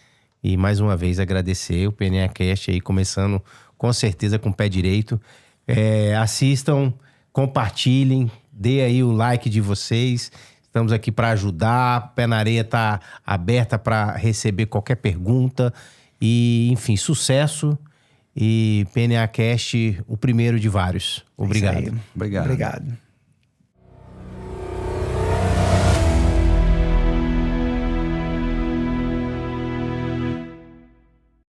E mais uma vez agradecer o PNA Cast aí, começando com certeza com o pé direito. Assistam, compartilhem, dê aí o like de vocês. Estamos aqui para ajudar. Pé na Areia está aberta para receber qualquer pergunta. E, enfim, sucesso. E PNA Cast, o primeiro de vários. Obrigado. Isso aí. Obrigado. Obrigado.